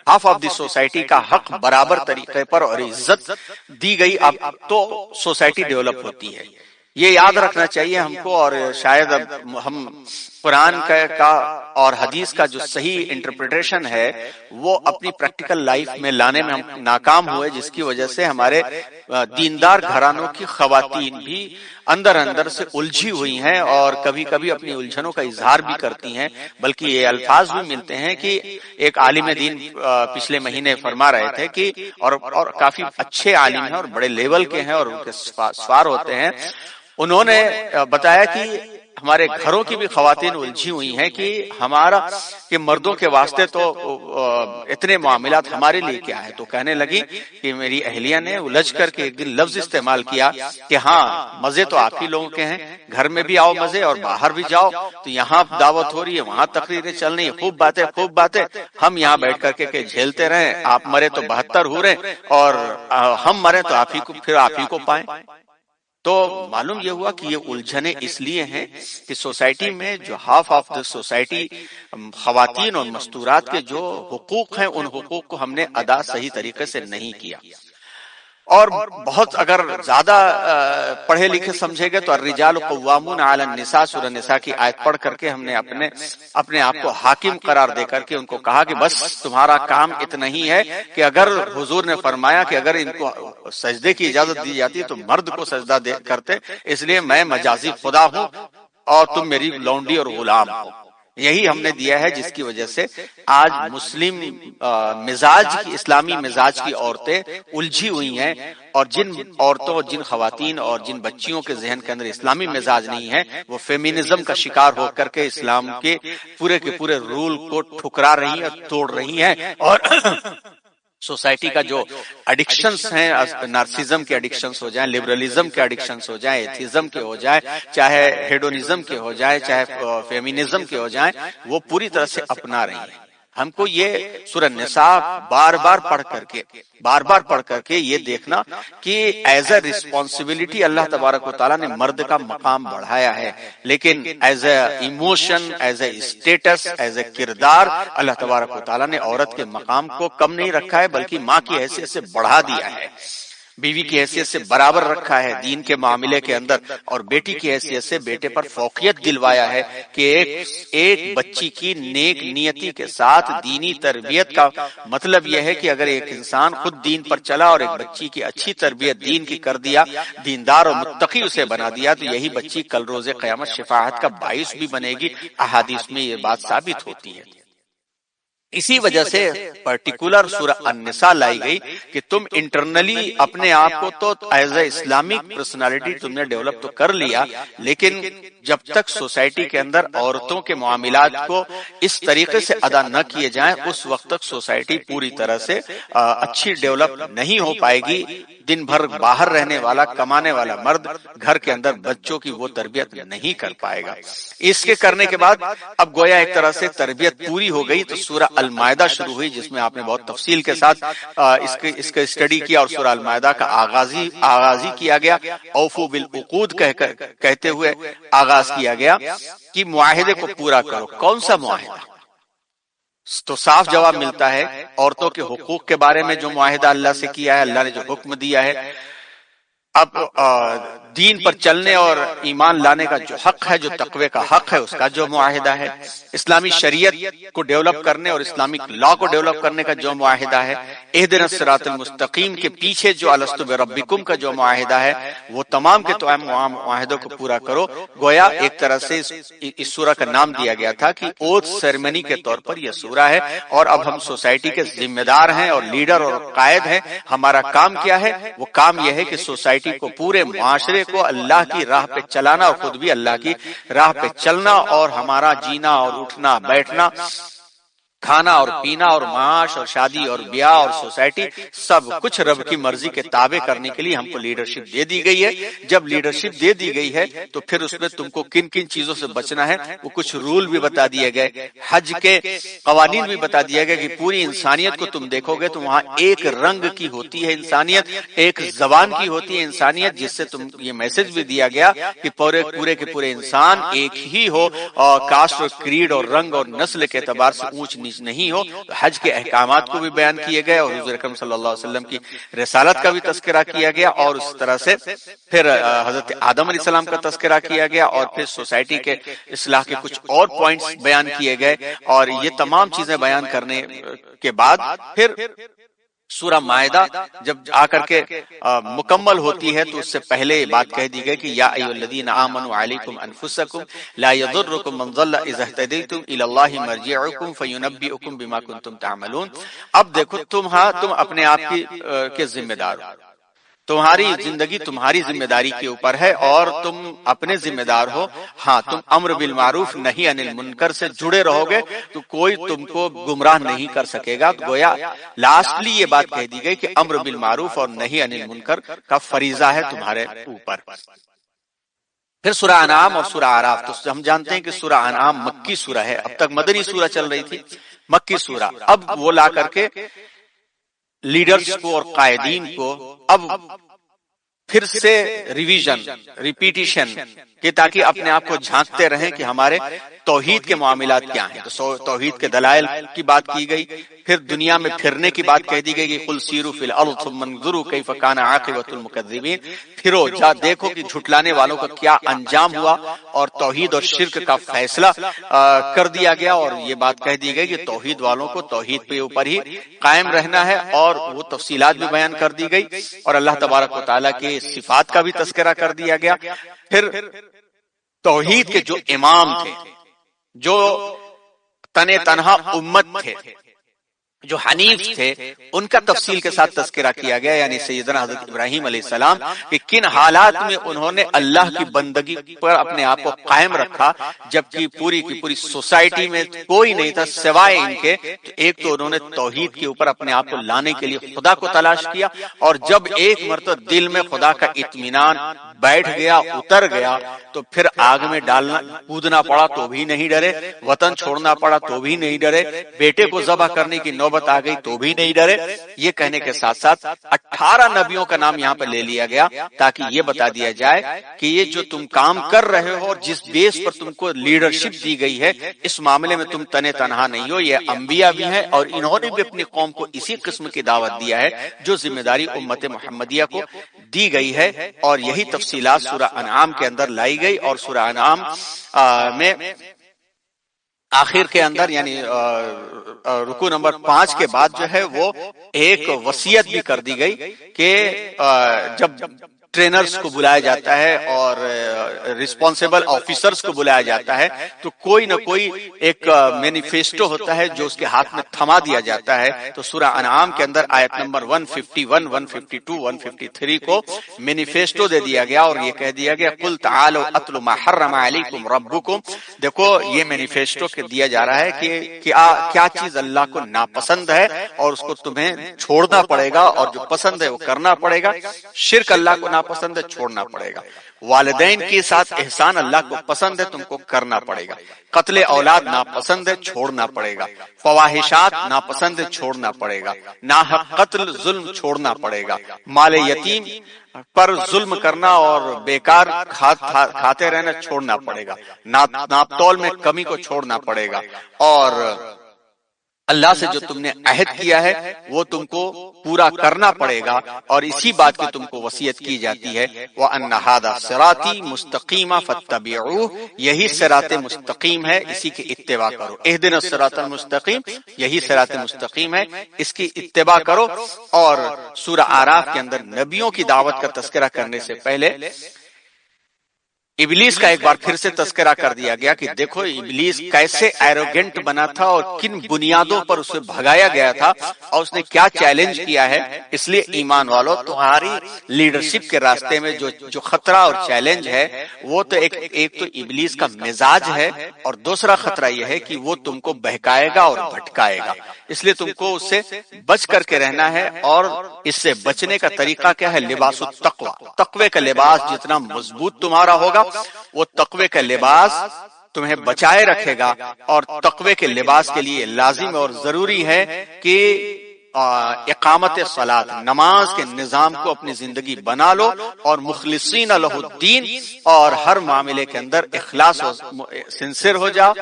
ہاف آف دی سوسائٹی کا حق برابر طریقے پر اور عزت دی گئی، اب تو سوسائٹی ڈیولپ ہوتی ہے۔ یہ یاد رکھنا چاہیے ہم کو، اور شاید اب ہم قرآن کا اور حدیث کا جو صحیح انٹرپریٹیشن ہے وہ اپنی پریکٹیکل لائف میں لانے میں ہم ناکام ہوئے، جس کی وجہ سے ہمارے دیندار گھرانوں کی خواتین بھی اندر سے الجھی ہوئی ہیں، اور کبھی کبھی اپنی الجھنوں کا اظہار بھی کرتی ہیں، بلکہ یہ الفاظ بھی ملتے ہیں کہ ایک عالم دین پچھلے مہینے فرما رہے تھے کہ اور کافی اچھے عالم ہیں اور بڑے لیول کے ہیں اور ان کے سوار ہوتے ہیں، انہوں نے بتایا کہ ہمارے گھروں کی بھی خواتین الجھی ہوئی ہیں کہ مردوں کے واسطے تو اتنے معاملات ہمارے لیے کیا ہے۔ تو کہنے لگی کہ میری اہلیہ نے الجھ کر کے ایک دن لفظ استعمال کیا کہ ہاں مزے تو آپ ہی لوگوں کے ہیں، گھر میں بھی آؤ مزے اور باہر بھی جاؤ، تو یہاں دعوت ہو رہی ہے، وہاں تقریریں چل رہی ہیں، خوب باتیں، ہم یہاں بیٹھ کر کے جھیلتے رہیں، آپ مرے تو 72 ہو رہے اور ہم مرے تو پھر آپ ہی کو پائیں۔ تو معلوم یہ ہوا کہ یہ الجھنیں اس لیے ہیں کہ سوسائٹی میں جو ہاف آف دا سوسائٹی خواتین اور مستورات کے جو حقوق ہیں، ان حقوق کو ہم نے ادا صحیح طریقے سے نہیں کیا۔ اور بہت اگر زیادہ پڑھے لکھے سمجھے گے تو الرجال قوامون علی النساء سورہ نساء کی آیت پڑھ کر کے ہم نے اپنے آپ کو حاکم قرار دے کر کے ان کو کہا کہ بس تمہارا کام اتنا ہی ہے کہ اگر حضور نے فرمایا کہ اگر ان کو سجدے کی اجازت دی جاتی تو مرد کو سجدہ کرتے، اس لیے میں مجازی خدا ہوں اور تم میری لونڈی اور غلام ہو. یہی ہم نے دیا ہے، جس کی وجہ سے آج مسلم مزاج کی، اسلامی مزاج کی عورتیں الجھی ہوئی ہیں، اور جن عورتوں، جن خواتین اور جن بچیوں کے ذہن کے اندر اسلامی مزاج نہیں ہے، وہ فیمینزم کا شکار ہو کر کے اسلام کے پورے رول کو ٹھکرا رہی ہیں، توڑ رہی ہیں، اور سوسائٹی کا جو ایڈکشنز ہیں، نارسزم کے ایڈکشنز ہو جائیں، لبرلزم کے ایڈکشنز ہو جائیں، ایتھیزم کے ہو جائیں، چاہے ہیڈونزم کے ہو جائیں، چاہے فیمینزم کے ہو جائیں، وہ پوری طرح سے اپنا رہی ہیں. ہم کو یہ سورہ نساء بار بار پڑھ کر کے یہ دیکھنا کہ ایز اے ریسپانسبلٹی اللہ تبارک و تعالیٰ نے مرد کا مقام بڑھایا ہے، لیکن as a emotion, as a status, as a کردار، اللہ تبارک و تعالیٰ نے عورت کے مقام کو کم نہیں رکھا ہے، بلکہ ماں کی حیثیت سے بڑھا دیا ہے، بیوی کی حیثیت سے برابر رکھا ہے دین کے معاملے کے اندر، اور بیٹی کی حیثیت سے بیٹے پر فوقیت دلوایا ہے کہ ایک بچی کی نیک نیتی کے ساتھ دینی تربیت کا مطلب یہ ہے کہ اگر ایک انسان خود دین پر چلا اور ایک بچی کی اچھی تربیت دین کی کر دیا، دیندار اور متقی اسے بنا دیا، تو یہی بچی کل روز قیامت شفاعت کا باعث بھی بنے گی. احادیث میں یہ بات ثابت ہوتی ہے. اسی وجہ سے پرٹیکولر سورہ النساء لائی گئی کہ تم انٹرنلی اپنے آپ کو تو ایز اے اسلامک پرسنالٹی تم نے ڈیولپ تو کر لیا، لیکن جب تک سوسائٹی کے اندر عورتوں کے معاملات کو اس طریقے سے ادا نہ کیے جائیں، اس وقت تک سوسائٹی پوری طرح سے اچھی ڈیولپ نہیں ہو پائے گی. دن بھر باہر رہنے والا، کمانے والا مرد گھر کے اندر بچوں کی وہ تربیت نہیں کر پائے گا. اس کے کرنے کے بعد اب گویا ایک طرح سے تربیت پوری ہو گئی تو سورہ المائدہ شروع ہوئی، جس میں آپ نے بہت تفصیل کے ساتھ اس کا اسٹڈی کیا، اور سورہ المائدہ کا آغازی کیا گیا. اوفو بالعقود کہتے ہوئے آغاز کیا گیا کہ معاہدے کو پورا کرو. کون سا معاہدہ؟ تو صاف جواب ملتا ہے عورتوں کے حقوق کے بارے میں جو معاہدہ اللہ سے کیا ہے، اللہ نے جو حکم دیا ہے. اب دین پر چلنے اور ایمان لانے کا جو حق ہے، جو تقوی کا حق ہے، اس کا جو معاہدہ ہے. اسلامی شریعت کو ڈیولپ کرنے اور اسلامک لا کو ڈیولپ کرنے کا جو معاہدہ ہے. اہدنا الصراط المستقیم کے پیچھے جو الستو بربکم کا جو معاہدہ ہے، وہ تمام کے تمام معاہدوں کو پورا کرو. گویا ایک طرح سے اس سورہ کا نام دیا گیا تھا کہ اوتھ سیریمنی کے طور پر یہ سورہ ہے، اور اب ہم سوسائٹی کے ذمہ دار ہیں اور لیڈر اور قائد ہیں. ہمارا کام کیا ہے؟ وہ کام یہ ہے کہ سوسائٹی کو، پورے معاشرے کو اللہ کی راہ پہ چلانا اور خود بھی اللہ کی راہ پہ چلنا، اور ہمارا جینا اور اٹھنا بیٹھنا، کھانا اور پینا اور معاش اور شادی اور بیاہ اور سوسائٹی، سب کچھ رب کی مرضی کے تابع کرنے کے لیے ہم کو لیڈرشپ دے دی گئی ہے. جب لیڈرشپ دے دی گئی ہے تو پھر اس میں تم کو کن کن چیزوں سے بچنا ہے، وہ کچھ رول بھی بتا دیے گئے. حج کے قوانین بھی بتا دیا گیا کہ پوری انسانیت کو تم دیکھو گے تو وہاں ایک رنگ کی ہوتی ہے انسانیت، ایک زبان کی ہوتی ہے انسانیت، جس سے تم یہ میسج بھی دیا گیا کہ پورے کے پورے انسان ایک ہی ہو، اور کاسٹ اور کریڈ اور رنگ اور نسل کے اعتبار سے اونچ نیچ نہیں ہو. حج کے احکامات کو بھی بیان کیے گئے، اور حضور اکرم صلی اللہ علیہ وسلم کی رسالت کا بھی تذکرہ کیا گیا، اور اس طرح سے پھر حضرت آدم علیہ السلام کا تذکرہ کیا گیا، اور پھر سوسائٹی کے اصلاح کے کچھ اور پوائنٹس بیان کیے گئے. اور یہ تمام چیزیں بیان کرنے کے بعد پھر سورہ مائدہ جب آ کر کے مکمل ہوتی ہے تو اس سے پہلے یہ بات کہہ دی گئی کہ یا ایھا الذین آمنوا علیکم انفسکم لا یضرکم من ضل اذا اهتدیتم الی اللہ مرجعکم فینبئکم بما کنتم تعملون. اب دیکھو تم اپنے آپ کے ذمہ دار ہو، تمہاری زندگی تمہاری ذمہ داری کے اوپر ہے، اور تم اپنے ذمہ دار ہو. ہاں، تم امر بالمعروف نہی عن المنکر سے جڑے رہو گے تو کوئی تم کو گمراہ نہیں کر سکے گا. گویا لاسٹلی یہ بات کہہ دی گئی کہ امر بالمعروف اور نہی عن المنکر کا فریضہ ہے تمہارے اوپر. پھر سورہ انعام اور سورہ اعراف. تو ہم جانتے ہیں کہ سورہ انعام مکی سورہ ہے، اب تک مدنی سورہ چل رہی تھی، مکی سورہ. اب وہ لا کر کے لیڈرز کو اور قائدین کو اب پھر سے ریویژن ریپیٹیشن کہ تاکہ اپنے آپ کو جھانکتے رہیں کہ ہمارے توحید کے معاملات کیا ہیں. تو توحید کے دلائل کی بات کی گئی، پھر دنیا میں پھرنے کی بات کہہ دی گئی کہ قل سیروا فی الارض ثم انظروا کیف کان عاقبۃ المکذبین. پھرو جا دیکھو کہ جھٹلانے والوں کا کیا انجام ہوا، اور توحید اور شرک کا فیصلہ کر دیا گیا، اور یہ بات کہہ دی گئی کہ توحید والوں کو توحید پہ اوپر ہی قائم رہنا ہے، اور وہ تفصیلات بھی بیان کر دی گئی، اور اللہ تبارک و تعالیٰ کے صفات کا بھی تذکرہ کر دیا گیا. پھر توحید کے جو امام تھے، جو تنہا امت تھے، جو حنیف تھے، ان کا تفصیل کے ساتھ تذکرہ کیا گیا، یعنی سیدنا حضرت ابراہیم علیہ السلام کہ کن حالات میں انہوں نے اللہ کی بندگی پر اپنے آپ کو قائم رکھا، جبکہ پوری کی پوری سوسائٹی میں کوئی نہیں تھا سوائے ان کے. ایک تو انہوں نے توحید کے اوپر اپنے آپ کو لانے کے لیے خدا کو تلاش کیا، اور جب ایک مرتبہ دل میں خدا کا اطمینان بیٹھ گیا، اتر گیا، تو پھر آگ میں ڈالنا کودنا پڑا تو بھی نہیں ڈرے، وطن چھوڑنا پڑا تو بھی نہیں ڈرے، بیٹے کو ذبح کرنے کی نوبت آ گئی تو بھی نہیں ڈرے. یہ کہنے کے ساتھ ساتھ 18 نبیوں کا نام یہاں پہ لے لیا گیا تاکہ یہ بتا دیا جائے کہ یہ جو تم کام کر رہے ہو اور جس بیس پر تم کو لیڈرشپ دی گئی ہے، اس معاملے میں تم تنہا نہیں ہو، یہ انبیاء بھی ہیں، اور انہوں نے بھی اپنی قوم کو اسی قسم کی دعوت دیا ہے جو ذمہ داری امت محمدیہ کو دی گئی ہے. اور یہی تفصیلات سورہ انعام کے اندر لائی گئی، اور سورہ انعام میں آخر کے اندر یعنی رکوع نمبر 5 کے بعد جو ہے وہ ایک وصیت بھی کر دی گئی کہ جب ٹرینرز کو بلایا جاتا ہے اور ریسپانسیبل آفیسرز کو بلایا جاتا ہے تو کوئی نہ کوئی ایک مینیفیسٹو ہوتا ہے جو اس کے ہاتھ میں تھما دیا جاتا ہے. تو سورہ انعام کے اندر آیت نمبر 151 152 153 کو مینیفیسٹو دے دیا گیا، اور یہ کہہ دیا گیا قل تعالوا اتل ما حرم علیکم ربکم. دیکھو یہ مینیفیسٹو کے دیا جا رہا ہے کہ کیا چیز اللہ کو ناپسند ہے اور اس کو تمہیں چھوڑنا پڑے گا، اور جو پسند ہے وہ کرنا پڑے گا. شرک اللہ کو پسند ہے، چھوڑنا پڑے گا. والدین کے ساتھ احسان اللہ کو پسند ہے، تم کو کرنا پڑے گا. قتل اولاد ناپسند ہے، چھوڑنا پڑے گا. فواحشات ناپسند ہے، چھوڑنا پڑے گا. ناحق قتل ظلم چھوڑنا پڑے گا. مال یتیم پر ظلم کرنا اور بیکار کھاتے رہنا چھوڑنا پڑے گا. ناپ تول میں کمی کو چھوڑنا پڑے گا. اور اللہ سے جو تم نے عہد کیا ہے وہ تم کو پورا کرنا پڑے گا، اور اسی بات کی تم کو وصیت کی جاتی ہے وَأَنَّ هَذَا صِرَاطِي مُسْتَقِيمًا فَاتَّبِعُوهُ. یہی صراط مستقیم ہے، اسی کی اتباع کرو. اهْدِنَا الصِّرَاطَ الْمُسْتَقِيمَ، یہی صراط مستقیم ہے، اس کی اتباع کرو. اور سورہ اعراف کے اندر نبیوں کی دعوت کا تذکرہ کرنے سے پہلے ابلیس کا ایک بار پھر سے تذکرہ کر دیا گیا کہ دیکھو ابلیس کیسے ایروگنٹ بنا تھا اور کن بنیادوں پر اسے بھگایا گیا تھا، اور اس نے کیا چیلنج کیا ہے. اس لیے ایمان والو تمہاری لیڈرشپ کے راستے میں جو خطرہ اور چیلنج ہے وہ تو ایک تو ابلیس کا مزاج ہے، اور دوسرا خطرہ یہ ہے کہ وہ تم کو بہکائے گا اور بھٹکائے گا. اس لیے تم کو اس سے بچ کر کے رہنا ہے، اور اس سے بچنے کا طریقہ کیا ہے؟ لباس التقوی. تقوی کا لباس جتنا مضبوط تمہارا ہوگا وہ تقوی کا لباس تمہیں بچائے رکھے گا. اور تقوی کے لباس کے لیے لازم اور ضروری ہے کہ اقامت صلاۃ، نماز کے نظام کو اپنی زندگی بنا لو، اور مخلصین لہ الدین، اور ہر معاملے کے اندر اخلاص سنسر ہو جاؤ،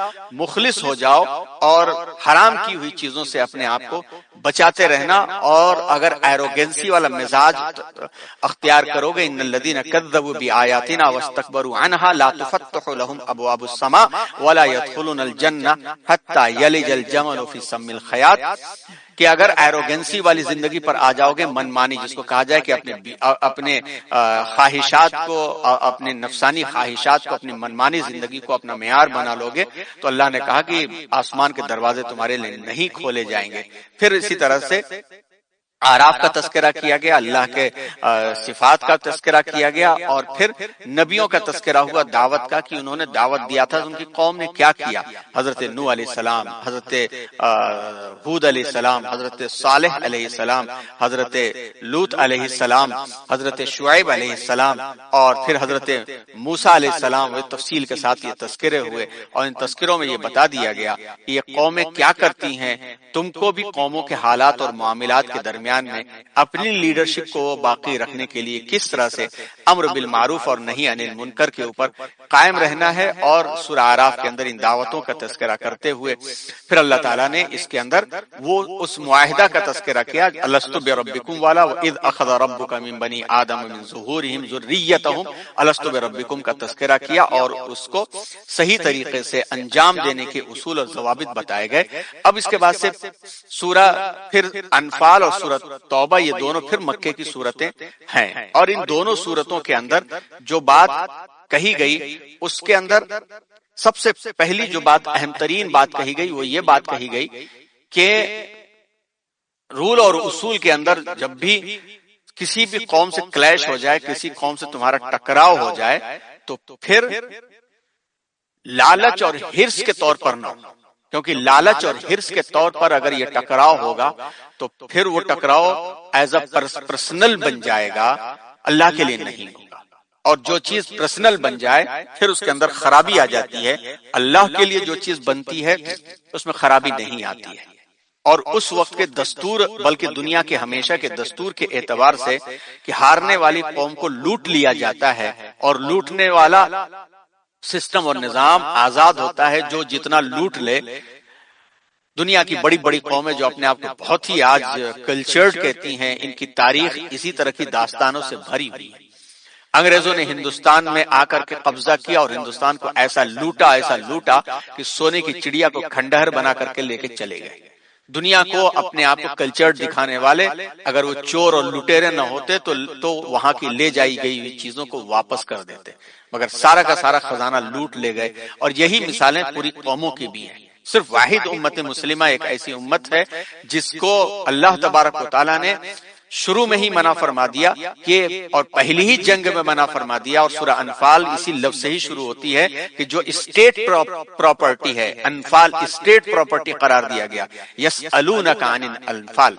مخلص ہو جاؤ، اور حرام کی ہوئی چیزوں سے اپنے آپ کو بچاتے رہنا. اور اگر ایروگنسی والا مزاج اختیار کرو گے، ان الذین کذبوا بآیاتنا واستکبروا عنها لا تفتح لهم ابواب السماء ولا يدخلون الجنہ حتى یلج الجمل فی سم الخیاط، کہ اگر ایروگنسی والی زندگی پر آ جاؤ گے، منمانی جس کو کہا جائے کہ اپنے خواہشات کو، اپنے نفسانی خواہشات کو، اپنی منمانی زندگی کو اپنا معیار بنا لو گے، تو اللہ نے کہا کہ آسمان کے دروازے تمہارے لیے نہیں کھولے جائیں گے. پھر اسی طرح سے اعراف کا تذکرہ کیا گیا، اللہ کے صفات کا تذکرہ کیا گیا، اور پھر نبیوں کا تذکرہ ہوا دعوت کا کہ انہوں نے دعوت دیا تھا، ان کی قوم نے کیا کیا. حضرت نوح علیہ السلام، حضرت ہود علیہ السلام، حضرت صالح علیہ السلام، حضرت لوط علیہ السلام، حضرت شعیب علیہ السلام، اور پھر حضرت موسیٰ علیہ السلام. وہ تفصیل کے ساتھ یہ تذکرے ہوئے، اور ان تذکروں میں یہ بتا دیا گیا کہ یہ قومیں کیا کرتی ہیں. تم کو بھی قوموں کے حالات اور معاملات کے درمیان درمیان میں اپنی لیڈرشپ کو باقی رکھنے کے لیے کس طرح سے امر بالمعروف اور نہی عن المنکر کے اوپر قائم رہنا ہے، اور سورہ اعراف کے اندر ان دعوتوں کا تذکرہ کرتے ہوئے پھر اللہ تعالیٰ نے اس کے اندر وہ اس معاہدہ کا تذکرہ کیا، الست بربکم والا وَإِذْ أَخَذَ رَبُّكَ مِن بَنِي آدَمَ مِن ظُهُورِهِمْ ذُرِّيَّتَهُمْ الست بربکم کا تذکرہ کیا، اور اس کو صحیح طریقے سے انجام دینے کے اصول اور ضوابط بتائے گئے۔ اب اس کے بعد سے سورہ پھر انفال اور سورہ توبہ، یہ دونوں پھر مکے کی سورتیں ہیں، اور ان دونوں سورتوں کے اندر جو بات کہی گئی اس کے اندر سب سے پہلی جو بات، اہم ترین بات کہی گئی، وہ یہ بات کہی گئی کہ رول اور اصول کے اندر جب بھی کسی بھی قوم سے کلیش ہو جائے، کسی قوم سے تمہارا ٹکراؤ ہو جائے، تو پھر لالچ اور ہرس کے طور پر نہ ہو، کیونکہ لالچ اور ہرس کے طور پر اگر یہ ٹکراؤ ہوگا تو پھر وہ ٹکراؤ ایز اے پرسنل بن جائے گا، اللہ کے لیے نہیں ہوگا۔ اور جو چیز پرسنل بن جائے پھر اس کے اندر خرابی آ جاتی ہے، اللہ کے لیے جو چیز بنتی ہے اس میں خرابی نہیں آتی ہے۔ اور اس وقت کے دستور، بلکہ دنیا کے ہمیشہ کے دستور کے اعتبار سے کہ ہارنے والی قوم کو لوٹ لیا جاتا ہے، اور لوٹنے والا سسٹم اور نظام آزاد ہوتا ہے، جو جتنا لوٹ لے۔ دنیا کی بڑی بڑی قومیں جو اپنے آپ کو بہت ہی آج کلچرڈ کہتی ہیں، ان کی تاریخ اسی طرح کی داستانوں سے بھری ہوئی ہے۔ انگریزوں نے ہندوستان میں آ کر کے قبضہ کیا اور ہندوستان کو ایسا لوٹا کہ سونے کی چڑیا کو کھنڈہر بنا کر کے لے کے چلے گئے۔ دنیا کو اپنے آپ کو کلچرڈ دکھانے والے اگر وہ چور اور لٹیرے نہ ہوتے تو وہاں کی لے جائی گئی ہوئی چیزوں کو واپس کر دیتے، مگر سارا کا سارا خزانہ لوٹ لے گئے۔ اور یہی مثالیں پوری قوموں کی بھی ہیں۔ صرف واحد امت مسلمہ ایک ایسی امت ہے جس کو اللہ تبارک و تعالیٰ نے شروع میں ہی منع فرما دیا کہ، اور پہلی ہی جنگ میں منع فرما دیا، اور سورہ انفال اسی لفظ سے ہی شروع ہوتی ہے کہ جو اسٹیٹ پراپرٹی ہے، انفال اسٹیٹ پراپرٹی قرار دیا گیا۔ یسألونک عن الانفال،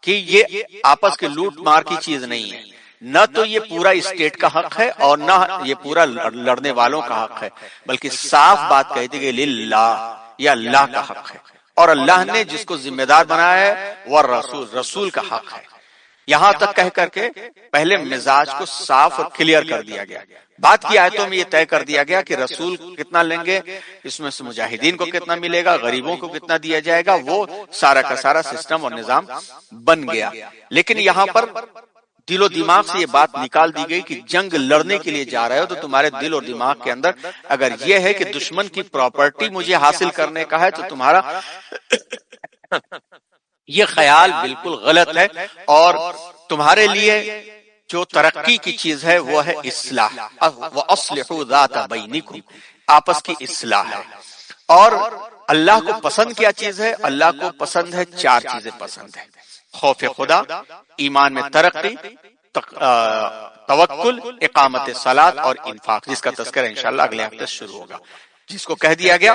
کہ یہ آپس کے لوٹ مار کی چیز نہیں ہے، نہ تو یہ پورا اسٹیٹ کا حق ہے اور نہ یہ پورا لڑنے والوں کا حق ہے، بلکہ صاف بات کہی تھی کہ للہ، یہ اللہ کا حق ہے، اور اللہ نے جس کو ذمہ دار بنایا ہے وہ رسول کا حق ہے۔ یہاں تک کہہ کر کے پہلے مزاج کو صاف اور کلیئر کر دیا گیا۔ بات کی آیتوں میں یہ طے کر دیا گیا کہ رسول کتنا لیں گے، اس میں سے مجاہدین کو کتنا ملے گا، غریبوں کو کتنا دیا جائے گا، وہ سارا کا سارا سسٹم اور نظام بن گیا۔ لیکن یہاں پر دل و دماغ سے یہ بات نکال دی گئی کہ جنگ لڑنے کے لیے جا رہے ہو تو تمہارے دل اور دماغ کے اندر اگر یہ ہے کہ دشمن کی پراپرٹی مجھے حاصل کرنے کا ہے تو تمہارا یہ خیال بالکل غلط ہے، اور تمہارے لیے جو ترقی کی چیز ہے وہ ہے اصلاح، وَأَصْلِحُوا ذَاتَ بَيْنِكُمْ، آپس کی اصلاح ہے۔ اور اللہ کو پسند کیا چیز ہے؟ اللہ کو پسند ہے چار چیزیں پسند ہے: خوف خدا، ایمان میں ترقی، توکل، اقامت صلاۃ اور انفاق، جس کا تذکرہ انشاءاللہ اگلے ہفتے شروع ہوگا، جس کو کہہ دیا گیا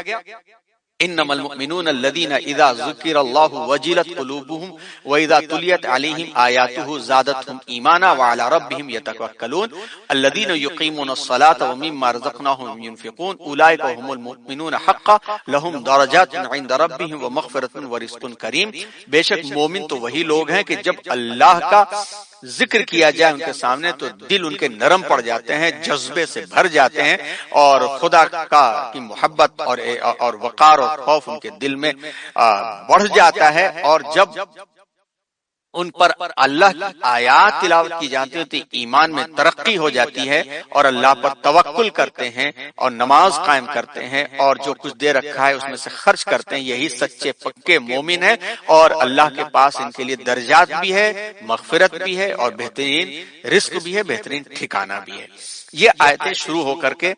انما المؤمنون الذين اذا ذكر الله وجلت قلوبهم واذا تليت عليهم اياته زادتهم ايمانا وعلى ربهم يتوكلون الذين يقيمون الصلاة ومما رزقناهم ينفقون اولئك هم المؤمنون حقا لهم درجات عند ربهم ومغفرة ورزق كريم۔ بے شک مومن تو وہی لوگ ہیں کہ جب اللہ کا ذکر کیا جائے ان کے سامنے تو دل ان کے نرم پڑ جاتے ہیں، جذبے سے بھر جاتے ہیں، اور خدا کی محبت اور وقار اور خوف ان کے دل میں بڑھ جاتا ہے۔ اور جب ان پر اللہ کی آیات تلاوت کی جاتی ہے تو ایمان میں ترقی ہو جاتی ہے، اور اللہ پر توکل کرتے ہیں اور نماز قائم کرتے ہیں، اور جو کچھ دے رکھا ہے اس میں سے خرچ کرتے ہیں، یہی سچے پکے مومن ہیں، اور اللہ کے پاس ان کے لیے درجات بھی ہے، مغفرت بھی ہے، اور بہترین رزق بھی ہے، بہترین ٹھکانہ بھی ہے۔ یہ آیتیں شروع ہو کر کے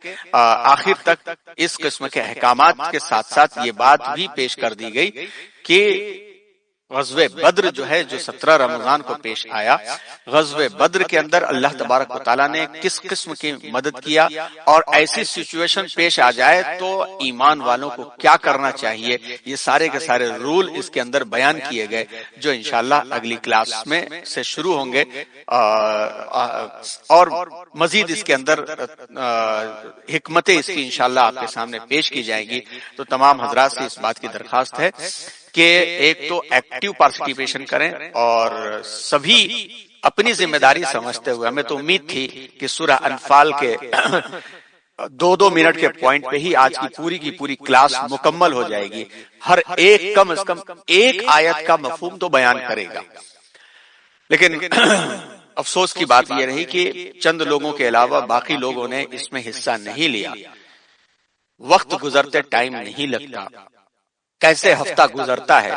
آخر تک اس قسم کے احکامات کے ساتھ ساتھ یہ بات بھی پیش کر دی گئی کہ غزوہ بدر جو ہے، جو 17 رمضان کو پیش آیا، غزوہ بدر کے اندر اللہ تبارک و تعالیٰ نے کس قسم کی مدد کیا، اور ایسی سچویشن پیش آ جائے تو ایمان والوں کو کیا کرنا چاہیے، یہ سارے کے سارے رول اس کے اندر بیان کیے گئے، جو انشاءاللہ اگلی کلاس میں سے شروع ہوں گے، اور مزید اس کے اندر حکمتیں اس کی انشاءاللہ آپ کے سامنے پیش کی جائیں گی۔ تو تمام حضرات سے اس بات کی درخواست ہے کہ ایک تو ایکٹیو پارٹیسپیشن کریں اور سبھی اپنی ذمہ داری سمجھتے ہوئے. ہمیں تو امید تھی کہ سورہ انفال کے 2-2 منٹ کے پوائنٹ پہ ہی آج کی پوری کلاس مکمل ہو جائے گی. ہر ایک کم از کم ایک آیت کا مفہوم تو بیان کرے گا. لیکن افسوس کی بات یہ رہی کہ چند لوگوں کے علاوہ باقی لوگوں نے اس میں حصہ نہیں لیا. وقت گزرتے ٹائم نہیں لگتا، کیسے ہفتہ گزرتا ہے.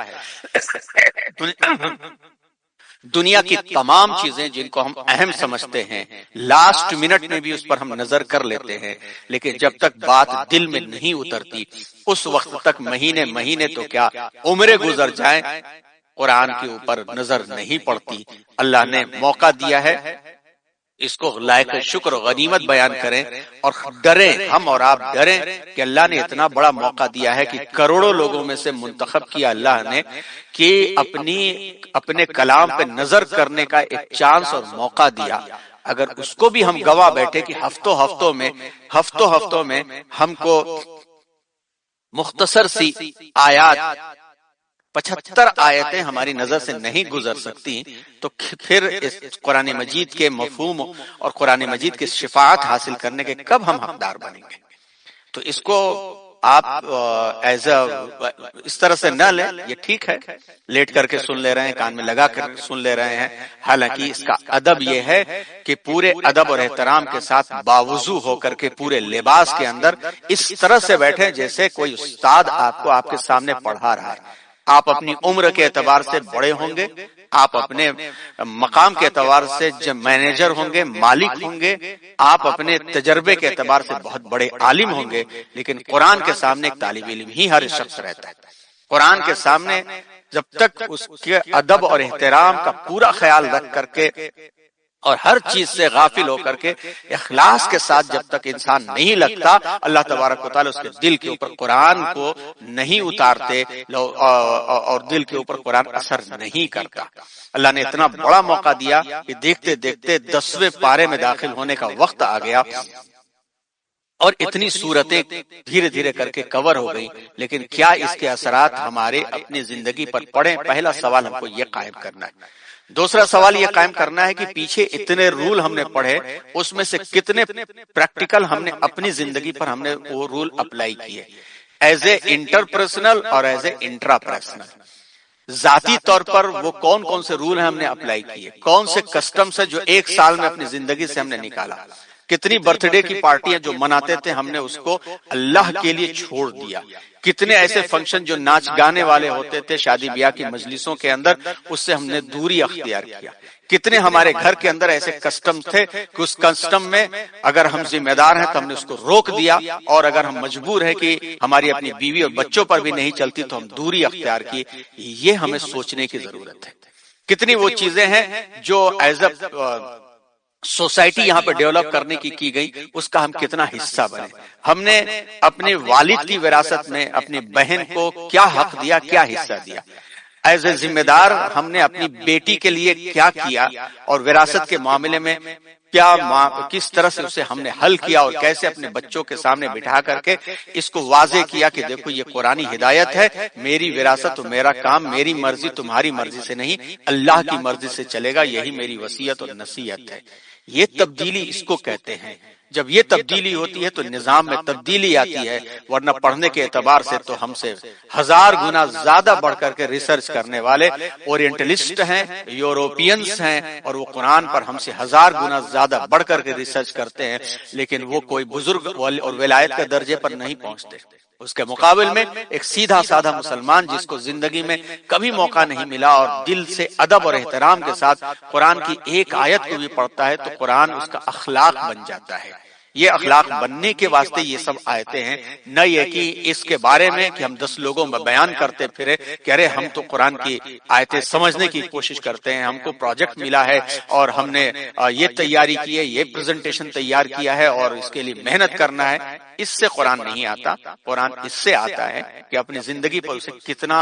دنیا کی تمام چیزیں جن کو ہم اہم سمجھتے ہیں لاسٹ منٹ میں بھی اس پر ہم نظر کر لیتے ہیں، لیکن جب تک بات دل میں نہیں اترتی اس وقت تک مہینے تو کیا عمریں گزر جائیں قرآن کے اوپر نظر نہیں پڑتی. اللہ نے موقع دیا ہے، اس کو لائق شکر و غنیمت بیان کریں اور ڈریں، ہم اور آپ ڈریں کہ اللہ نے اتنا بڑا موقع دیا ہے کہ کروڑوں لوگوں میں سے منتخب کیا اللہ نے کہ اپنے کلام پہ نظر کرنے کا ایک چانس اور موقع دیا. اگر اس کو بھی ہم گواہ بیٹھے کہ ہفتوں ہفتوں میں ہم کو مختصر سی آیات 75 آیتیں ہماری نظر سے نہیں گزر سکتی، تو پھر اس قرآن مجید کے مفہوم اور قرآن مجید کی شفاعت حاصل کرنے کے کب ہم حقدار بنیں گے؟ تو اس کو آپ اس طرح سے نہ لیں. یہ ٹھیک ہے لیٹ کر کے سن لے رہے ہیں، کان میں لگا کر سن لے رہے ہیں، حالانکہ اس کا ادب یہ ہے کہ پورے ادب اور احترام کے ساتھ باوضو ہو کر کے پورے لباس کے اندر اس طرح سے بیٹھے جیسے کوئی استاد آپ کے سامنے پڑھا رہا ہے. آپ اپنی عمر کے اعتبار سے بڑے ہوں گے، آپ اپنے مقام کے اعتبار سے مینیجر ہوں گے، مالک ہوں گے، آپ اپنے تجربے کے اعتبار سے بہت بڑے عالم ہوں گے، لیکن قرآن کے سامنے ایک طالب علم ہی ہر شخص رہتا ہے. قرآن کے سامنے جب تک اس کے ادب اور احترام کا پورا خیال رکھ کر کے اور ہر چیز سے غافل ہو کر کے اخلاص کے ساتھ جب تک انسان نہیں لگتا، اللہ تبارک و تعالیٰ اس کے دل کے اوپر قرآن کو نہیں اتارتے اور دل کے اوپر قرآن اثر نہیں کرتا. اللہ نے اتنا بڑا موقع دیا کہ دیکھتے دیکھتے 10ویں پارے میں داخل ہونے کا وقت آ گیا اور اتنی صورتیں دھیرے دھیرے کر کے کور ہو گئی. لیکن کیا اس کے اثرات ہمارے اپنی زندگی پر پڑے؟ پہلا سوال ہم کو یہ قائم کرنا ہے. دوسرا سوال یہ قائم کرنا ہے کہ پیچھے اتنے رول ہم نے پڑھے، اس میں سے کتنے پریکٹیکل ہم نے اپنی زندگی پر ہم نے وہ رول اپلائی کیے، ایز اے انٹرپرسنل اور ایز اے انٹرا پرسنل. ذاتی طور پر وہ کون سے رول ہیں ہم نے اپلائی کیے، کون سے کسٹمز ہیں جو ایک سال میں اپنی زندگی سے ہم نے نکالا، کتنی برتھ ڈے کی پارٹیاں جو مناتے تھے ہم نے اس کو اللہ کے لیے چھوڑ دیا، کتنے ایسے فنکشن جو ناچ گانے والے ہوتے تھے شادی بیاہ کی مجلسوں کے اندر اس سے ہم نے دوری اختیار کیا، کتنے ہمارے گھر کے اندر ایسے کسٹم تھے کہ اس کسٹم میں اگر ہم ذمہ دار ہیں تو ہم نے اس کو روک دیا، اور اگر ہم مجبور ہیں کہ ہماری اپنی بیوی اور بچوں پر بھی نہیں چلتی تو ہم دوری اختیار کی. یہ ہمیں سوچنے کی ضرورت ہے. کتنی وہ چیزیں ہیں جو ایز اے سوسائٹی یہاں پہ ڈیولپ کرنے کی گئی، اس کا ہم کتنا حصہ بنے. ہم نے اپنے والد کی وراثت میں اپنی بہن کو کیا حق دیا، کیا حصہ دیا. ایز اے ذمہ دار ہم نے اپنی بیٹی کے لیے کیا کیا، اور وراثت کے معاملے میں کس طرح سے اسے ہم نے حل کیا، اور کیسے اپنے بچوں کے سامنے بٹھا کر کے اس کو واضح کیا کہ دیکھو یہ قرآنی ہدایت ہے، میری وراثت و میرا کام، میری مرضی تمہاری مرضی سے نہیں، اللہ کی مرضی سے چلے گا، یہی میری وصیت اور نصیحت ہے. یہ تبدیلی اس کو کہتے ہیں. جب یہ تبدیلی ہوتی ہے تو نظام میں تبدیلی آتی ہے، ورنہ پڑھنے کے اعتبار سے تو ہم سے 1000 گنا زیادہ بڑھ کر کے ریسرچ کرنے والے اورینٹلسٹ ہیں، یوروپینز ہیں، اور وہ قرآن پر ہم سے 1000 گنا زیادہ بڑھ کر کے ریسرچ کرتے ہیں، لیکن وہ کوئی بزرگ اور ولایت کے درجے پر نہیں پہنچتے. اس کے مقابل میں ایک سیدھا سادہ مسلمان جس کو زندگی میں کبھی موقع نہیں ملا اور دل سے ادب اور احترام کے ساتھ قرآن کی ایک آیت کو بھی پڑھتا ہے تو قرآن اس کا اخلاق بن جاتا ہے. یہ اخلاق بننے کے واسطے یہ سب آیتیں ہیں، نہ یہ کہ اس کے بارے میں کہ ہم 10 لوگوں میں بیان کرتے پھرے کہ ارے ہم تو قرآن کی آیتیں سمجھنے کی کوشش کرتے ہیں، ہم کو پروجیکٹ ملا ہے اور ہم نے یہ تیاری کی ہے، یہ پریزنٹیشن تیار کیا ہے اور اس کے لیے محنت کرنا ہے. اس سے قرآن نہیں آتا. قرآن اس سے آتا ہے کہ اپنی زندگی پر اسے کتنا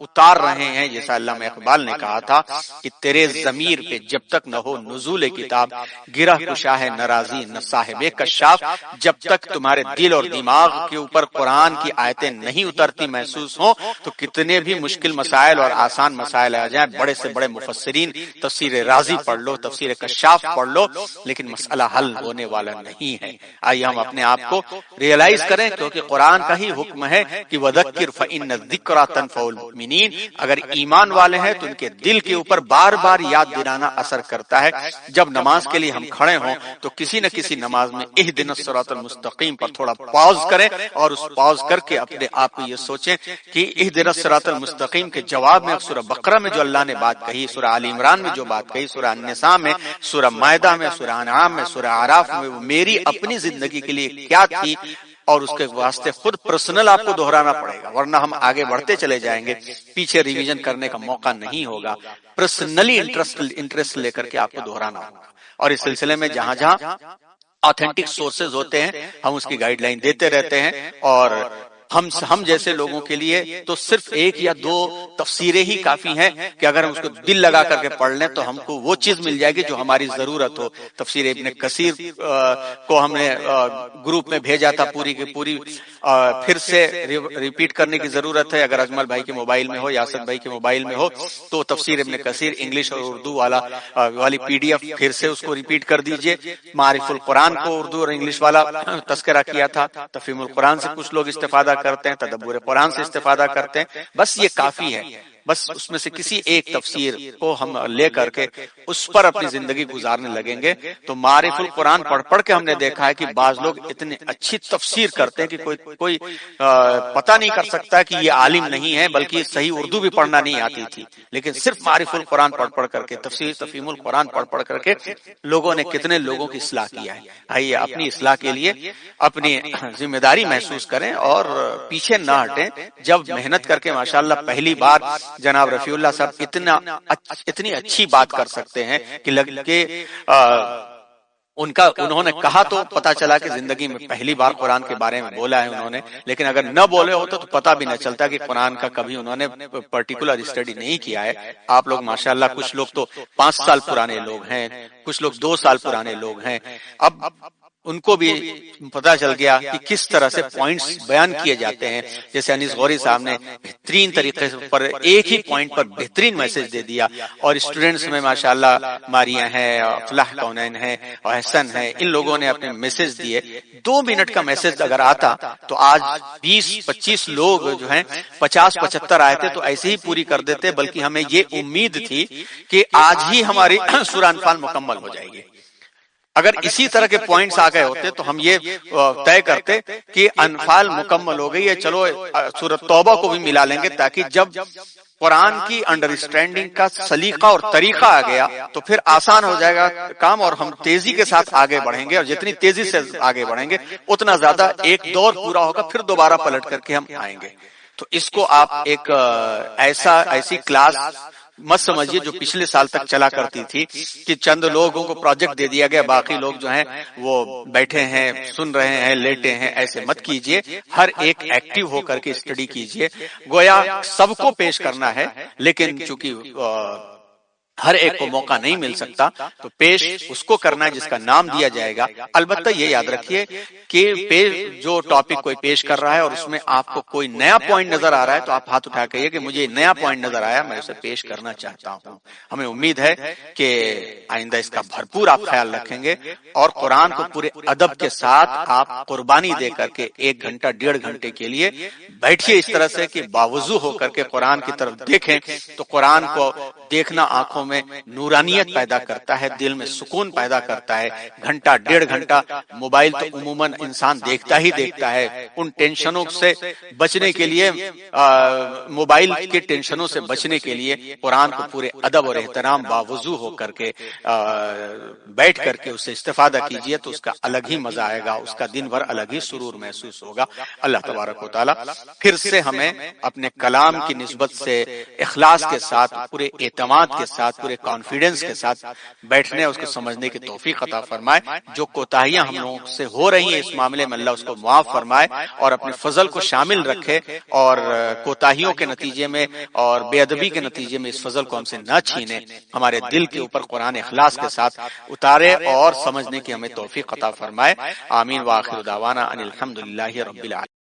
اتار رہے ہیں. جیسا علامہ اقبال نے کہا تھا کہ تیرے ضمیر پہ جب تک نہ ہو نزول کتاب، گرہ کشا ہے ناراضی نہ صاحب کشف کشاف جب تک تمہارے دل اور دماغ کے اوپر قرآن کی آیتیں نہیں اترتی محسوس ہوں تو کتنے بھی مشکل مسائل اور آسان مسائل آ جائیں، بڑے سے بڑے مفسرین تفسیر رازی پڑھ لو، تفسیر کشاف پڑھ لو، لیکن مسئلہ حل ہونے والا نہیں ہے۔ آئیے ہم اپنے آپ کو ریئلائز کریں، کیونکہ قرآن کا ہی حکم ہے کہ وَذَكِّرْ فَإِنَّ الذِّكْرَىٰ تَنفَعُ الْمُؤْمِنِينَ، اگر ایمان والے ہیں تو ان کے دل کے اوپر بار بار یاد دلانا اثر کرتا ہے۔ جب نماز کے لیے ہم کھڑے ہوں تو کسی نہ کسی نماز میں اہدنا الصراط المستقیم پر تھوڑا پاؤز کریں، اور اس پاؤز کر کے اپنے آپ کو یہ سوچیں کہ اہدنا الصراط المستقیم کے جواب میں سورہ بقرہ میں جو اللہ نے بات کہی، سورہ آل عمران میں جو بات کہی، سورہ النساء میں، سورہ مائدہ میں، سورہ انعام میں، سورہ اعراف میں، وہ میری اپنی زندگی کے لیے کیا تھی، اور اس کے واسطے خود پرسنل آپ کو دہرانا پڑے گا، ورنہ ہم آگے بڑھتے چلے جائیں گے، پیچھے ریویژن کرنے کا موقع نہیں ہوگا۔ پرسنلی انٹرسٹ لے کر کے آپ کو دہرانا ہوگا، اور اس سلسلے میں جہاں جہاں آتھینٹک سورسز ہوتے ہیں ہم اس کی گائیڈ لائن دیتے رہتے ہیں، اور ہم جیسے لوگوں کے لیے تو صرف ایک یا دو تفسیریں ہی کافی ہیں کہ اگر ہم اس کو دل لگا کر کے پڑھ لیں تو ہم کو وہ چیز مل جائے گی جو ہماری ضرورت ہو۔ تفسیر ابن کثیر کو ہم نے گروپ میں بھیجا تھا، پوری کی پوری پھر سے ریپیٹ کرنے کی ضرورت ہے۔ اگر اجمل بھائی کے موبائل میں ہو، یاسر بھائی کے موبائل میں ہو تو تفسیر ابن کثیر انگلش اور اردو والی PDF پھر سے اس کو ریپیٹ کر دیجئے۔ معارف القرآن کو اردو اور انگلش والا تذکرہ کیا تھا، تفہیم القرآن سے کچھ لوگ استفادہ کرتے ہیں، تدبر قرآن سے استفادہ کرتے ہیں، بس یہ کافی ہے۔ بس اس میں سے کسی ایک تفسیر کو ہم لے کر کے اس پر اپنی زندگی گزارنے لگیں گے تو معارف القرآن پڑھ پڑھ کے ہم نے دیکھا ہے کہ بعض لوگ اتنے اچھی تفسیر کرتے ہیں کہ کوئی پتہ نہیں کر سکتا کہ یہ عالم نہیں ہے، بلکہ صحیح اردو بھی پڑھنا نہیں آتی تھی، لیکن صرف معارف القرآن پڑھ پڑھ کر کے، تفسیر تفہیم القرآن پڑھ کر کے لوگوں نے کتنے لوگوں کی اصلاح کیا ہے۔ آئیے اپنی اصلاح کے لیے اپنی ذمہ داری محسوس کریں اور پیچھے نہ ہٹیں۔ جب محنت کر کے ماشاءاللہ پہلی بار جناب رفیع اللہ صاحب اتنی اچھی بات کر سکتے ہیں کہ انہوں نے کہا تو پتا چلا کہ زندگی میں پہلی بار قرآن کے بارے میں بولا ہے انہوں نے، لیکن اگر نہ بولے ہوتے تو پتا بھی نہ چلتا کہ قرآن کا کبھی انہوں نے پرٹیکولر اسٹڈی نہیں کیا ہے۔ آپ لوگ ماشاءاللہ کچھ لوگ تو 5 سال پرانے لوگ ہیں، کچھ لوگ 2 سال پرانے لوگ ہیں، اب ان کو بھی پتا چل گیا کہ کس طرح سے پوائنٹس بیان کیے جاتے ہیں۔ جیسے انیس غوری صاحب نے بہترین طریقے پر ایک ہی پوائنٹ پر بہترین میسج دے دیا، اور اسٹوڈنٹس میں ماشاءاللہ ماریہ ہیں، افلاح کونین ہیں، اور احسن ہیں، ان لوگوں نے اپنے میسج دیے۔ 2 منٹ کا میسج اگر آتا تو آج 20-25 لوگ جو ہیں 50-75 آئے تھے تو ایسے ہی پوری کر دیتے، بلکہ ہمیں یہ امید تھی کہ آج ہی ہماری سورہ انفال مکمل ہو جائے گی۔ اگر اسی طرح کے پوائنٹس آ گئے ہوتے تو ہم یہ طے کرتے کہ انفال مکمل ہو گئی ہے، چلو سورۃ توبہ کو بھی ملا لیں گے، تاکہ جب قرآن کی انڈرسٹینڈنگ کا سلیقہ اور طریقہ آ گیا تو پھر آسان ہو جائے گا کام، اور ہم تیزی کے ساتھ آگے بڑھیں گے، اور جتنی تیزی سے آگے بڑھیں گے اتنا زیادہ ایک دور پورا ہوگا، پھر دوبارہ پلٹ کر کے ہم آئیں گے۔ تو اس کو آپ ایک ایسی کلاس مت سمجھیے جو پچھلے سال تک چلا کرتی تھی کہ چند لوگوں کو پروجیکٹ دے دیا گیا، باقی لوگ جو ہیں وہ بیٹھے ہیں، سن رہے ہیں، لیٹے ہیں، ایسے مت کیجئے۔ ہر ایک ایکٹیو ہو کر کے اسٹڈی کیجئے، گویا سب کو پیش کرنا ہے، لیکن چونکہ ہر ایک کو موقع نہیں مل سکتا تو پیش اس کو کرنا ہے جس کا نام دیا جائے گا۔ البتہ یہ یاد رکھیے کہ جو ٹاپک کوئی پیش کر رہا ہے اور اس میں آپ کو کوئی نیا پوائنٹ نظر آ رہا ہے تو آپ ہاتھ اٹھا کہیے کہ مجھے نیا پوائنٹ نظر آیا، میں اسے پیش کرنا چاہتا ہوں۔ ہمیں امید ہے کہ آئندہ اس کا بھرپور آپ خیال رکھیں گے، اور قرآن کو پورے ادب کے ساتھ آپ قربانی دے کر کے 1 گھنٹہ 1.5 گھنٹے کے لیے بیٹھیے اس طرح سے کہ باوضو ہو کر کے قرآن کی طرف دیکھیں، تو قرآن کو دیکھنا آنکھوں میں نورانیت پیدا کرتا ہے، دل میں سکون پیدا کرتا ہے۔ گھنٹہ 1.5 گھنٹہ موبائل تو عموماً انسان دیکھتا ہی دیکھتا ہے، ان ٹینشنوں سے بچنے کے لیے، موبائل کے ٹینشنوں سے بچنے کے لیے قرآن کو پورے ادب اور احترام باوضو ہو کر کے بیٹھ کر کے اس سے استفادہ کیجئے تو اس کا الگ ہی مزہ آئے گا، اس کا دن بھر الگ ہی سرور محسوس ہوگا۔ اللہ تبارک و تعالی پھر سے ہمیں اپنے کلام کی نسبت سے اخلاص کے ساتھ، پورے اعتماد کے ساتھ پورے کانفیڈنس کے ساتھ بیٹھنے اس کو سمجھنے کی توفیق عطا فرمائے. جو کوتاہیاں ہم لوگوں سے ہو رہی ہیں اس معاملے میں اللہ اس کو معاف فرمائے اور اپنے فضل کو شامل رکھے اور کوتاہیوں کے نتیجے میں اور بے ادبی کے نتیجے میں اس فضل کو ہم سے نہ چھینے. ہمارے دل کے اوپر قرآن اخلاص کے ساتھ اتارے اور سمجھنے کی ہمیں توفیق عطا فرمائے. آمین. وآخر دعوانا ان الحمد للہ رب العالمین.